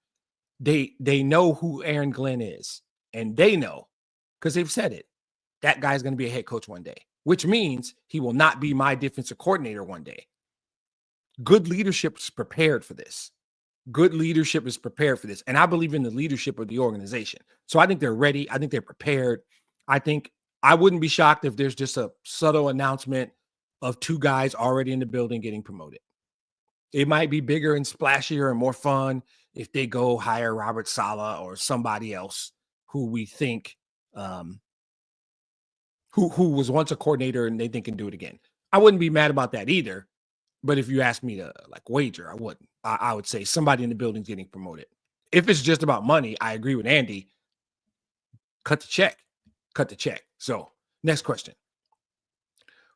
They know who Aaron Glenn is, and they know because they've said it. That guy's going to be a head coach one day, which means he will not be my defensive coordinator one day. Good leadership is prepared for this. And I believe in the leadership of the organization. So I think they're ready. I think they're prepared. I think I wouldn't be shocked if there's just a subtle announcement of two guys already in the building getting promoted. It might be bigger and splashier and more fun if they go hire Robert Saleh or somebody else who we think who was once a coordinator and they think can do it again. I wouldn't be mad about that either. But if you ask me to wager, I wouldn't. I would say somebody in the building's getting promoted. If it's just about money, I agree with Andy. Cut the check. So next question.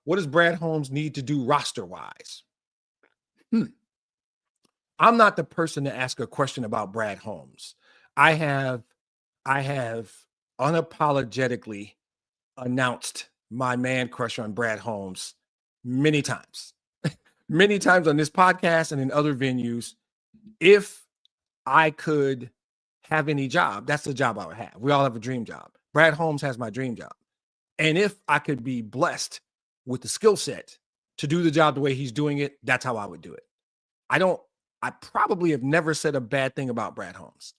What does Brad Holmes need to do roster-wise? I'm not the person to ask a question about Brad Holmes. I have unapologetically announced my man crush on Brad Holmes many times on this podcast and in other venues. If I could have any job, that's the job I would have. We all have a dream job. Brad Holmes has my dream job. And if I could be blessed with the skill set to do the job the way he's doing it, that's how I would do it. I probably have never said a bad thing about Brad Holmes.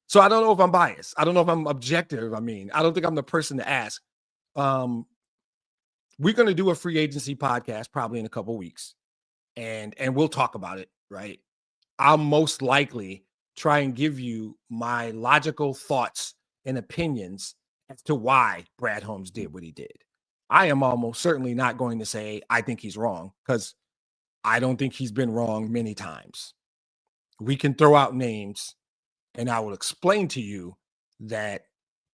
So I don't know if I'm biased. I don't know if I'm objective. I don't think I'm the person to ask. We're going to do a free agency podcast probably in a couple of weeks. And we'll talk about it, right? I'll most likely try and give you my logical thoughts and opinions as to why Brad Holmes did what he did. I am almost certainly not going to say I think he's wrong, because I don't think he's been wrong many times. We can throw out names, and I will explain to you that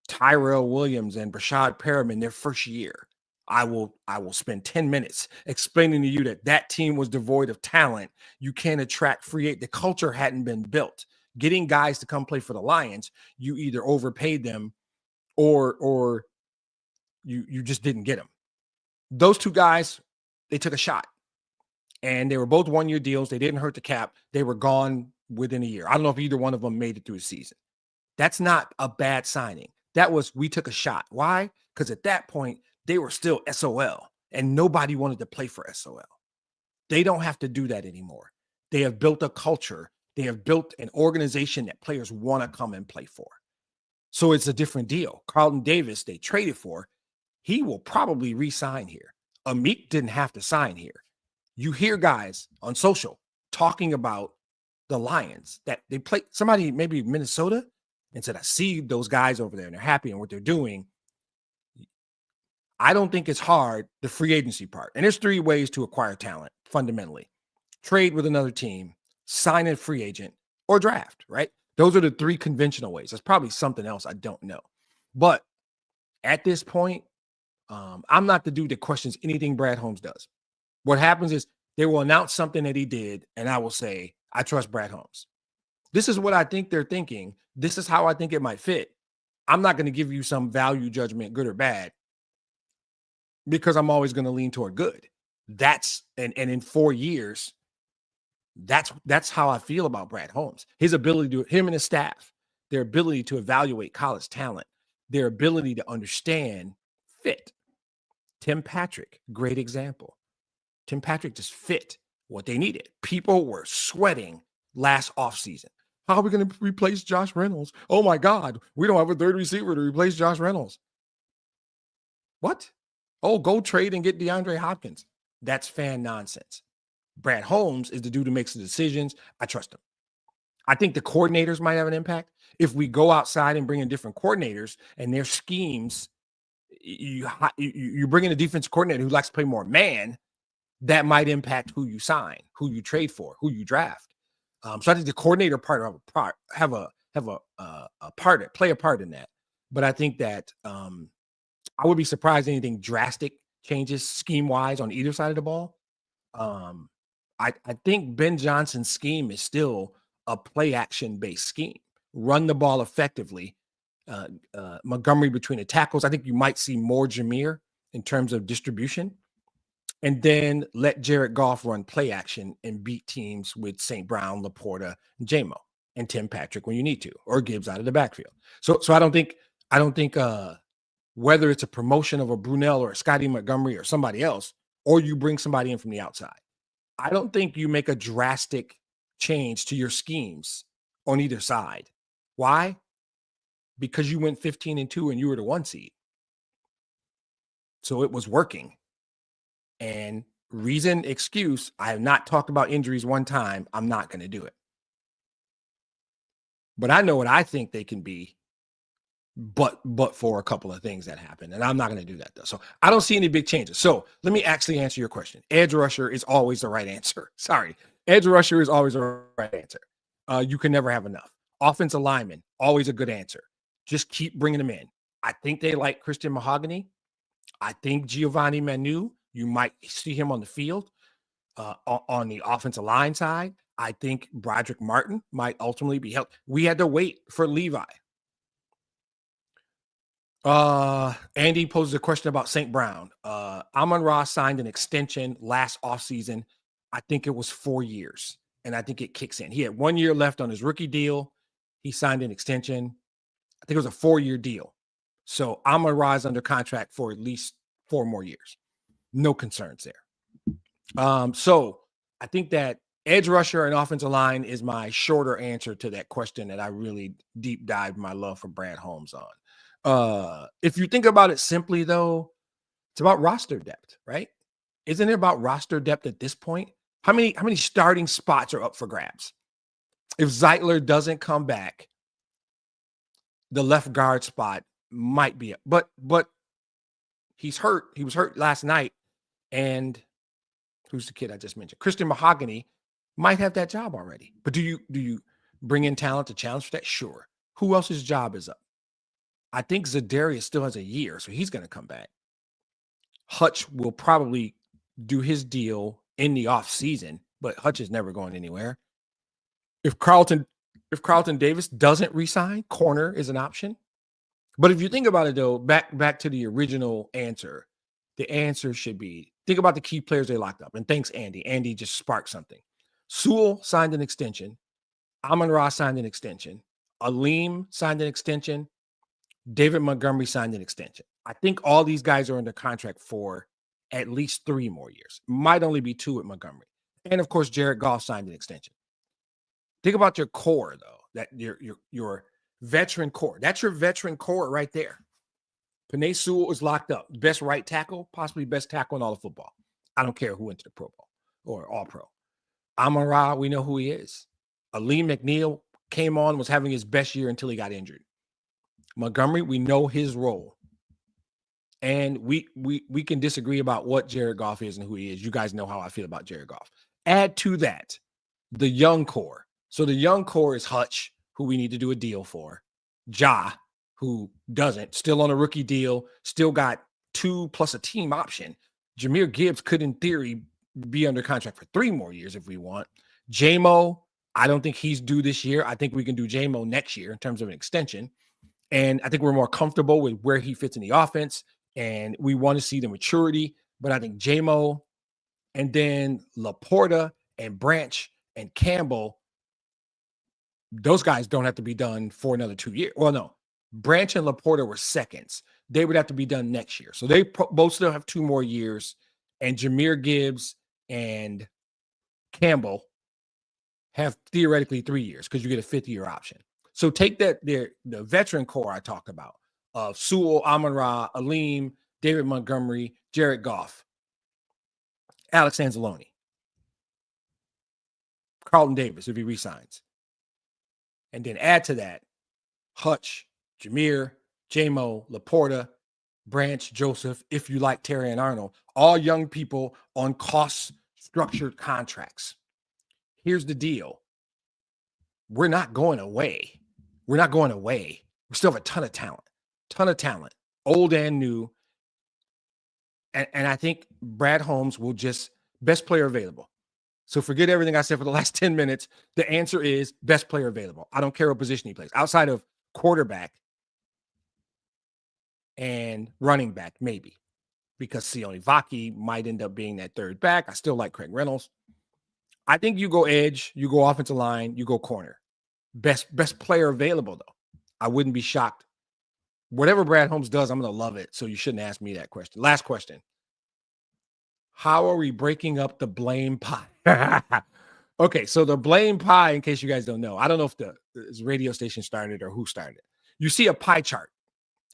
Tyrell Williams and Brashad Perriman, their first year, I will spend 10 minutes explaining to you that that team was devoid of talent. You can't attract free agent. The culture hadn't been built. Getting guys to come play for the Lions, you either overpaid them or you just didn't get them. Those two guys, they took a shot, and they were both one-year deals. They didn't hurt the cap. They were gone within a year. I don't know if either one of them made it through the season. That's not a bad signing. That was, we took a shot. Why? Because at that point, they were still SOL, and nobody wanted to play for SOL. They don't have to do that anymore. They have built a culture. They have built an organization that players want to come and play for. So it's a different deal. Carlton Davis, they traded for. He will probably re-sign here. Amik didn't have to sign here. You hear guys on social talking about the Lions that they play, somebody maybe Minnesota, and said, I see those guys over there and they're happy in what they're doing. I don't think it's hard, the free agency part. And there's three ways to acquire talent, fundamentally. Trade with another team, sign a free agent, or draft, right? Those are the three conventional ways. There's probably something else I don't know. But at this point, I'm not the dude that questions anything Brad Holmes does. What happens is they will announce something that he did, and I will say, I trust Brad Holmes. This is what I think they're thinking. This is how I think it might fit. I'm not going to give you some value judgment, good or bad, because I'm always going to lean toward good. That's and in 4 years, that's how I feel about Brad Holmes. His ability to, him and his staff, their ability to evaluate college talent, their ability to understand fit. Tim Patrick, great example. Tim Patrick just fit what they needed. People were sweating last offseason. How are we going to replace Josh Reynolds? Oh my God, we don't have a third receiver to replace Josh Reynolds. What? Oh, go trade and get DeAndre Hopkins. That's fan nonsense. Brad Holmes is the dude who makes the decisions. I trust him. I think the coordinators might have an impact. If we go outside and bring in different coordinators and their schemes, you bring in a defense coordinator who likes to play more man, that might impact who you sign, who you trade for, who you draft. So I think the coordinator part play a part in that. But I think that I would be surprised anything drastic changes scheme wise on either side of the ball. I think Ben Johnson's scheme is still a play action based scheme. Run the ball effectively. Montgomery between the tackles. I think you might see more Jameer in terms of distribution. And then let Jared Goff run play action and beat teams with St. Brown, Laporta, and JMO, and Tim Patrick when you need to, or Gibbs out of the backfield. So I don't think whether it's a promotion of a Brunell or a Scotty Montgomery or somebody else, or you bring somebody in from the outside, I don't think you make a drastic change to your schemes on either side. Why? Because you went 15-2 and you were the 1 seed. So it was working. And excuse, I have not talked about injuries one time. I'm not going to do it. But I know what I think they can be, but for a couple of things that happen. And I'm not going to do that, though. So I don't see any big changes. So let me actually answer your question. Edge rusher is always the right answer. Sorry. Edge rusher is always the right answer. You can never have enough. Offensive lineman, always a good answer. Just keep bringing them in. I think they like Christian Mahogany. I think Giovanni Manu, you might see him on the field on the offensive line side. I think Broderick Martin might ultimately be helped. We had to wait for Levi. Andy posed a question about St. Brown. Amon-Ra signed an extension last offseason. I think it was 4 years, and I think it kicks in. He had 1 year left on his rookie deal. He signed an extension. I think it was a 4-year deal. So Amon-Ra is under contract for at least 4 more years. No concerns there. So I think that edge rusher and offensive line is my shorter answer to that question that I really deep dived my love for Brad Holmes on. If you think about it simply, though, it's about roster depth, right? Isn't it about roster depth at this point? How many starting spots are up for grabs? If Zeitler doesn't come back, the left guard spot might be, but he's hurt. He was hurt last night. And who's the kid I just mentioned? Christian Mahogany might have that job already. But do you bring in talent to challenge for that? Sure. Who else's job is up? I think Zadarius still has a year, so he's going to come back. Hutch will probably do his deal in the off season, but Hutch is never going anywhere. If Carlton Davis doesn't resign, corner is an option. But if you think about it, though, back to the original answer, the answer should be, think about the key players they locked up. And thanks, Andy. Andy just sparked something. Sewell signed an extension. Amon-Ra signed an extension. Aleem signed an extension. David Montgomery signed an extension. I think all these guys are under contract for at least 3 more years. Might only be 2 at Montgomery. And, of course, Jared Goff signed an extension. Think about your core, though, that your veteran core. That's your veteran core right there. Penei Sewell is locked up. Best right tackle, possibly best tackle in all of football. I don't care who went to the Pro Bowl or All-Pro. Amon-Ra, we know who he is. Aleem McNeil came on, was having his best year until he got injured. Montgomery, we know his role. And we can disagree about what Jared Goff is and who he is. You guys know how I feel about Jared Goff. Add to that the young core. So the young core is Hutch, who we need to do a deal for. Ja, who doesn't, still on a rookie deal, still got 2 plus a team option. Jahmyr Gibbs could, in theory, be under contract for 3 more years if we want. J-Mo, I don't think he's due this year. I think we can do J-Mo next year in terms of an extension. And I think we're more comfortable with where he fits in the offense. And we want to see the maturity. But I think J-Mo and then Laporta and Branch and Campbell, those guys don't have to be done for another 2 years. Well, no. Branch and Laporta were seconds. They would have to be done next year. So they both still have 2 more years. And Jahmyr Gibbs and Campbell have theoretically 3 years because you get a 5th-year option. So take that the veteran core I talked about of Sewell, Amon-Ra, Aleem, David Montgomery, Jared Goff, Alex Anzalone, Carlton Davis if he resigns. And then add to that Hutch, Jahmyr, J-Mo, Laporta, Branch, Joseph, if you like Terry and Arnold, all young people on cost-structured contracts. Here's the deal. We're not going away. We're not going away. We still have a ton of talent, old and new. And I think Brad Holmes will just best player available. So forget everything I said for the last 10 minutes. The answer is best player available. I don't care what position he plays. Outside of quarterback and running back, maybe. Because Sione Vaki might end up being that third back. I still like Craig Reynolds. I think you go edge, you go offensive line, you go corner. Best player available, though. I wouldn't be shocked. Whatever Brad Holmes does, I'm going to love it. So you shouldn't ask me that question. Last question. How are we breaking up the blame pie? Okay, so the blame pie, in case you guys don't know, I don't know if the radio station started or who started it. You see a pie chart.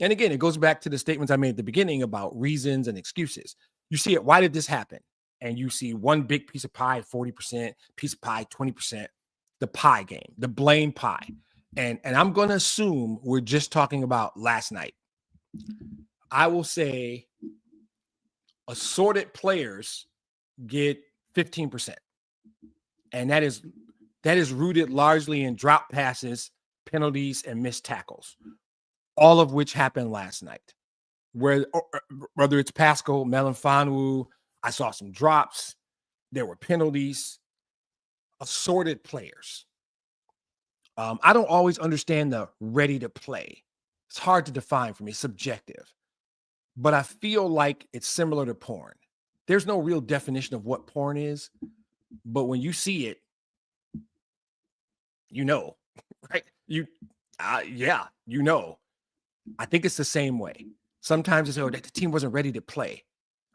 And again, it goes back to the statements I made at the beginning about reasons and excuses. You see it. Why did this happen? And you see one big piece of pie, 40%, piece of pie, 20%, the pie game, the blame pie. And I'm going to assume we're just talking about last night. I will say assorted players get 15%. And that is rooted largely in drop passes, penalties, and missed tackles, all of which happened last night. Whether it's Pascal, Melanfanu, I saw some drops. There were penalties. Assorted players. I don't always understand the ready to play. It's hard to define for me. It's subjective. But I feel like it's similar to porn. There's no real definition of what porn is. But when you see it, you know, right? You know. I think it's the same way. Sometimes it's, the team wasn't ready to play.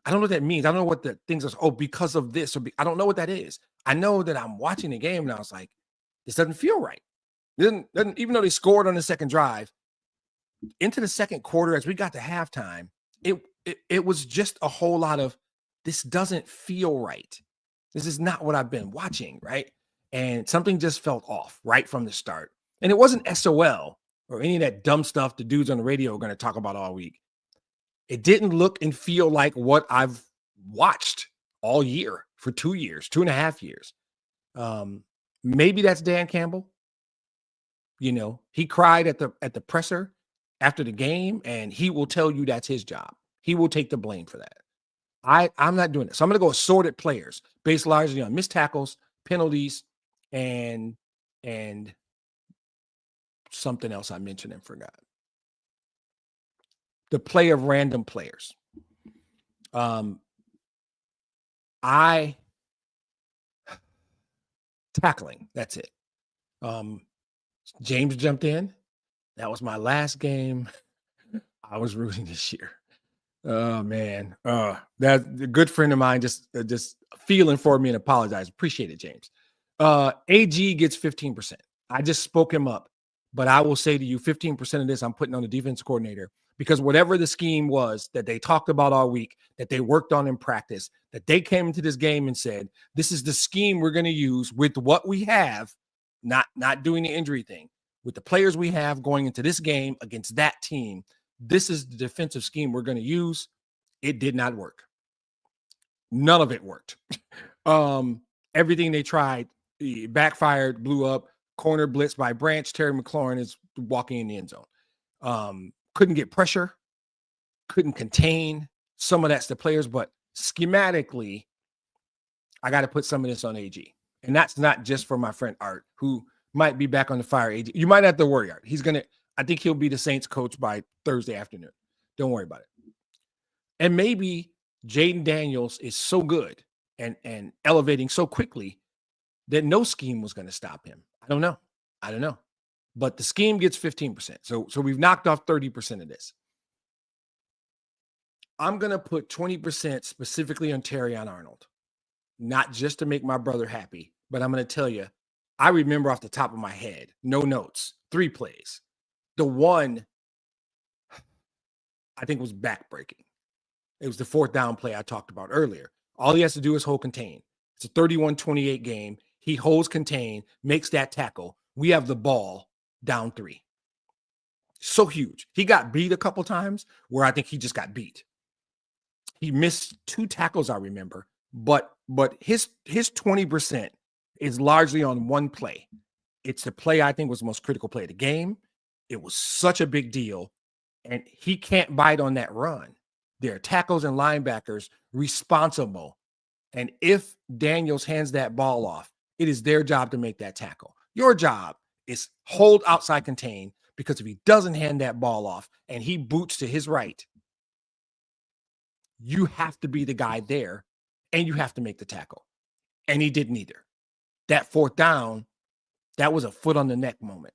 I don't know what that means. I don't know what the things are. Because of this. I don't know what that is. I know that I'm watching the game and I was like, this doesn't feel right. Doesn't even though they scored on the second drive, into the second quarter, as we got to halftime, it was just a whole lot of, this doesn't feel right. This is not what I've been watching, right? And something just felt off right from the start. And it wasn't SOL, or any of that dumb stuff the dudes on the radio are going to talk about all week. It didn't look and feel like what I've watched all year for 2 years, 2.5 years. Maybe that's Dan Campbell. He cried at the presser after the game, and he will tell you that's his job. He will take the blame for that. I'm not doing it. So I'm going to go assorted players based largely on missed tackles, penalties, and something else I mentioned and forgot. The play of random players. Tackling. That's it. James jumped in. That was my last game I was rooting this year. Oh man. That's a good friend of mine just feeling for me and apologize. Appreciate it, James. AG gets 15%. I just spoke him up, but I will say to you, 15% of this I'm putting on the defense coordinator, because whatever the scheme was that they talked about all week, that they worked on in practice, that they came into this game and said, this is the scheme we're going to use with what we have, not doing the injury thing, with the players we have going into this game against that team. This is the defensive scheme we're going to use. It did not work. None of it worked. Everything they tried backfired, blew up. Corner blitz by Branch. Terry McLaurin is walking in the end zone. Couldn't get pressure. Couldn't contain. Some of that's the players, but schematically, I got to put some of this on AG. And that's not just for my friend Art, who might be back on the fire. AG, you might have to worry, Art. I think he'll be the Saints coach by Thursday afternoon. Don't worry about it. And maybe Jaden Daniels is so good and elevating so quickly that no scheme was going to stop him. I don't know. But the scheme gets 15%. So we've knocked off 30% of this. I'm going to put 20% specifically on Terrion Arnold, not just to make my brother happy, but I'm going to tell you, I remember off the top of my head, no notes, 3 plays. The one, I think, was backbreaking. It was the 4th down play I talked about earlier. All he has to do is hold contain. It's a 31-28 game. He holds contain, makes that tackle. We have the ball down 3. So huge. He got beat a couple times where I think he just got beat. He missed 2 tackles, I remember, but his 20% is largely on one play. It's the play I think was the most critical play of the game. It was such a big deal, and he can't bite on that run. There are tackles and linebackers responsible, and if Daniels hands that ball off, it is their job to make that tackle. Your job is hold outside contain, because if he doesn't hand that ball off and he boots to his right, you have to be the guy there and you have to make the tackle. And he didn't either. That 4th down, that was a foot on the neck moment.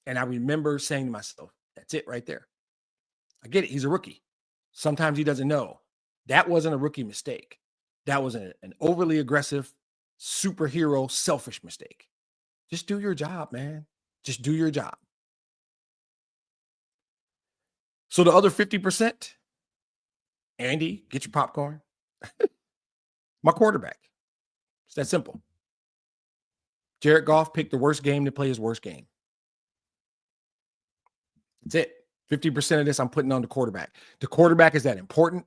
And I remember saying to myself, that's it right there. I get it. He's a rookie. Sometimes he doesn't know. That wasn't a rookie mistake. That was an overly aggressive, superhero, selfish mistake. Just do your job, man. Just do your job. So the other 50%, Andy, get your popcorn. My quarterback. It's that simple. Jared Goff picked the worst game to play his worst game. That's it. 50% of this I'm putting on the quarterback. The quarterback is that important.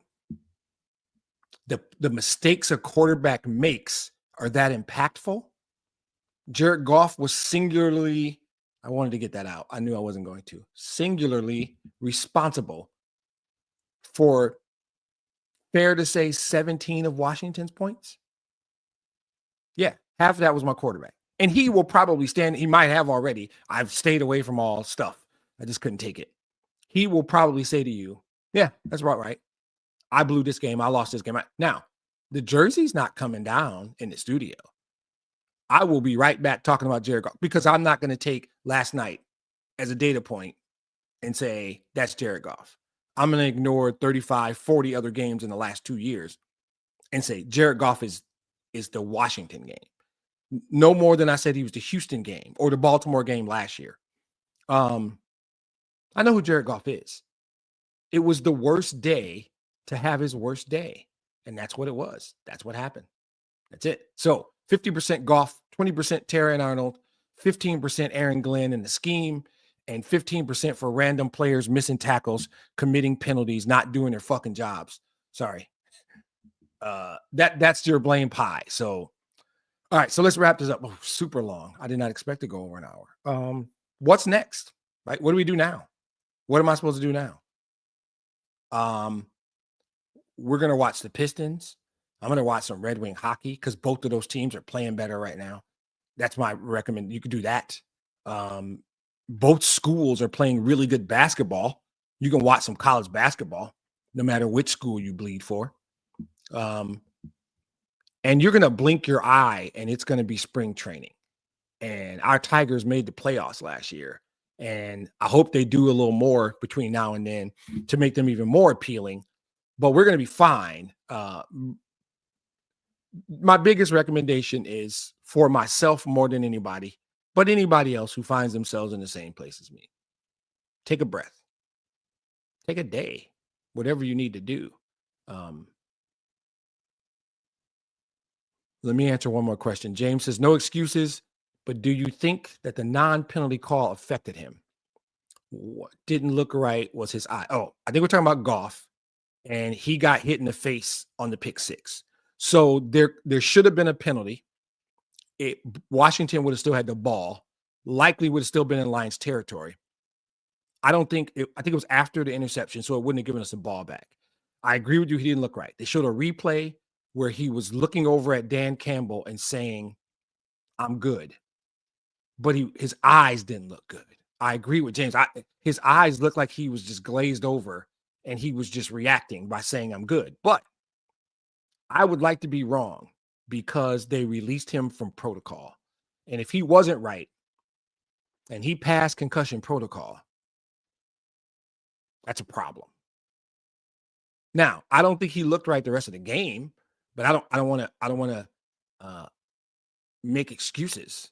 The mistakes a quarterback makes are that impactful. Jared Goff was singularly, I wanted to get that out. I knew I wasn't going to. Singularly responsible for, fair to say, 17 of Washington's points. Yeah, half of that was my quarterback. And he will probably stand, he might have already. I've stayed away from all stuff. I just couldn't take it. He will probably say to you, yeah, that's about right. I blew this game. I lost this game. Now, the jersey's not coming down in the studio. I will be right back talking about Jared Goff, because I'm not going to take last night as a data point and say that's Jared Goff. I'm going to ignore 35, 40 other games in the last 2 years and say Jared Goff is the Washington game. No more than I said he was the Houston game or the Baltimore game last year. I know who Jared Goff is. It was the worst day to have his worst day. And that's what it was. That's what happened. That's it. So 50% Goff, 20% Terrion Arnold, 15% Aaron Glenn in the scheme, and 15% for random players missing tackles, committing penalties, not doing their fucking jobs. Sorry. That's your blame pie. So, all right, so let's wrap this up. Oh, super long. I did not expect to go over an hour. What's next? Right? What do we do now? What am I supposed to do now? We're gonna watch the Pistons. I'm gonna watch some Red Wing hockey because both of those teams are playing better right now. That's my recommend. You could do that. Both schools are playing really good basketball. You can watch some college basketball, no matter which school you bleed for. And you're gonna blink your eye, and it's gonna be spring training. And our Tigers made the playoffs last year, and I hope they do a little more between now and then to make them even more appealing. But we're gonna be fine. My biggest recommendation is for myself more than anybody, but anybody else who finds themselves in the same place as me. Take a breath. Take a day, whatever you need to do. Let me answer one more question. James says, no excuses, but do you think that the non-penalty call affected him? What didn't look right was his eye. Oh, I think we're talking about Goff, and he got hit in the face on the pick six. So there should have been a penalty. Washington would have still had the ball, likely would have still been in Lions territory. I think it was after the interception, so it wouldn't have given us the ball back. I agree with you. He didn't look right. They showed a replay where he was looking over at Dan Campbell and saying, I'm good. But his eyes didn't look good. I agree with James. His eyes looked like he was just glazed over and he was just reacting by saying, I'm good. But I would like to be wrong because they released him from protocol. And if he wasn't right and he passed concussion protocol, that's a problem. Now, I don't think he looked right the rest of the game, but I don't want to make excuses.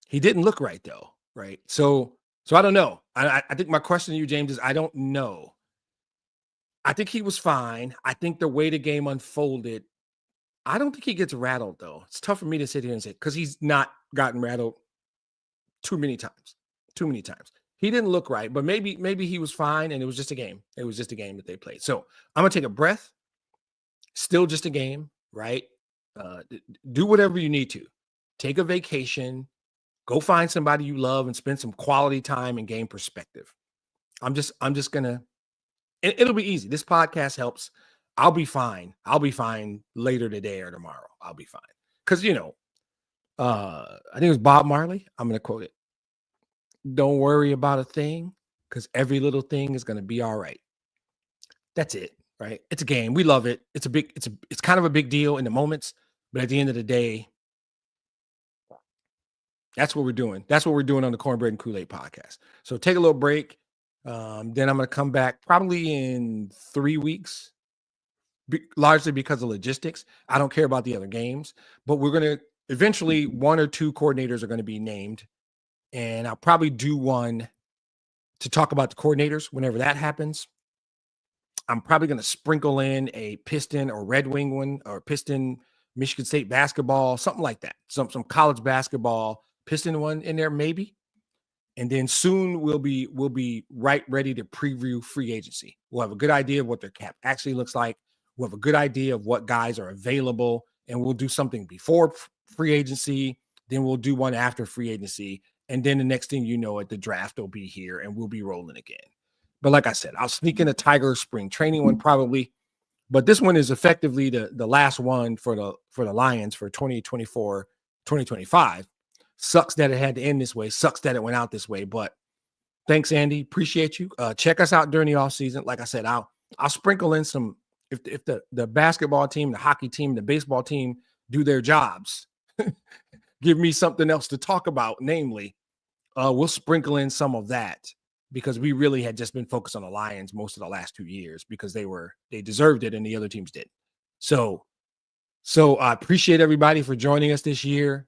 He didn't look right though, right? So I don't know. I think my question to you, James, is I don't know. I think he was fine. I think the way the game unfolded, I don't think he gets rattled though. It's tough for me to sit here and say because he's not gotten rattled too many times. He didn't look right, but maybe he was fine and it was just a game. It was just a game that they played. So I'm gonna take a breath. Still just a game, right? Do whatever you need to. Take a vacation. Go find somebody you love and spend some quality time and gain perspective. I'm just gonna. It'll be easy. This podcast helps. I'll be fine. I'll be fine later today or tomorrow. I'll be fine because I think it was Bob Marley. I'm gonna quote it. Don't worry about a thing because every little thing is gonna be all right. That's it, right? It's a game. We love it. It's kind of a big deal in the moments, but at the end of the day, that's what we're doing. That's what we're doing on the Cornbread and Kool-Aid podcast. So take a little break. Then I'm going to come back probably in 3 weeks, largely because of logistics. I don't care about the other games, but we're going to eventually 1 or 2 coordinators are going to be named. And I'll probably do one to talk about the coordinators whenever that happens. I'm probably going to sprinkle in a Piston or Red Wing one or Piston Michigan State basketball, something like that. Some college basketball Piston one in there maybe. And then soon we'll be right ready to preview free agency. We'll have a good idea of what their cap actually looks like. We'll have a good idea of what guys are available, and we'll do something before free agency. Then we'll do one after free agency. And then the next thing you know, at the draft will be here and we'll be rolling again. But like I said, I'll sneak in a Tiger spring training one probably. But this one is effectively the last one for the Lions for 2024, 2025. Sucks that it had to end this way. Sucks that it went out this way. But thanks, Andy. Appreciate you. Check us out during the off season. Like I said, I'll sprinkle in some if the basketball team, the hockey team, the baseball team do their jobs. Give me something else to talk about. Namely, we'll sprinkle in some of that because we really had just been focused on the Lions most of the last 2 years because they deserved it and the other teams didn't. So I appreciate everybody for joining us this year.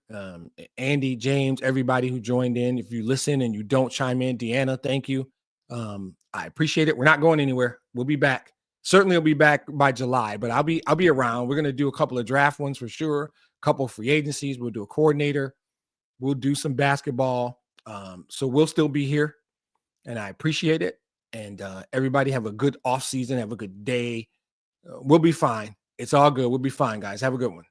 Andy, James, everybody who joined in. If you listen and you don't chime in, Deanna, thank you. I appreciate it. We're not going anywhere. We'll be back. Certainly we'll be back by July, but I'll be around. We're going to do a couple of draft ones for sure. A couple of free agencies. We'll do a coordinator. We'll do some basketball. So we'll still be here, and I appreciate it. And everybody have a good off season. Have a good day. We'll be fine. It's all good. We'll be fine, guys. Have a good one.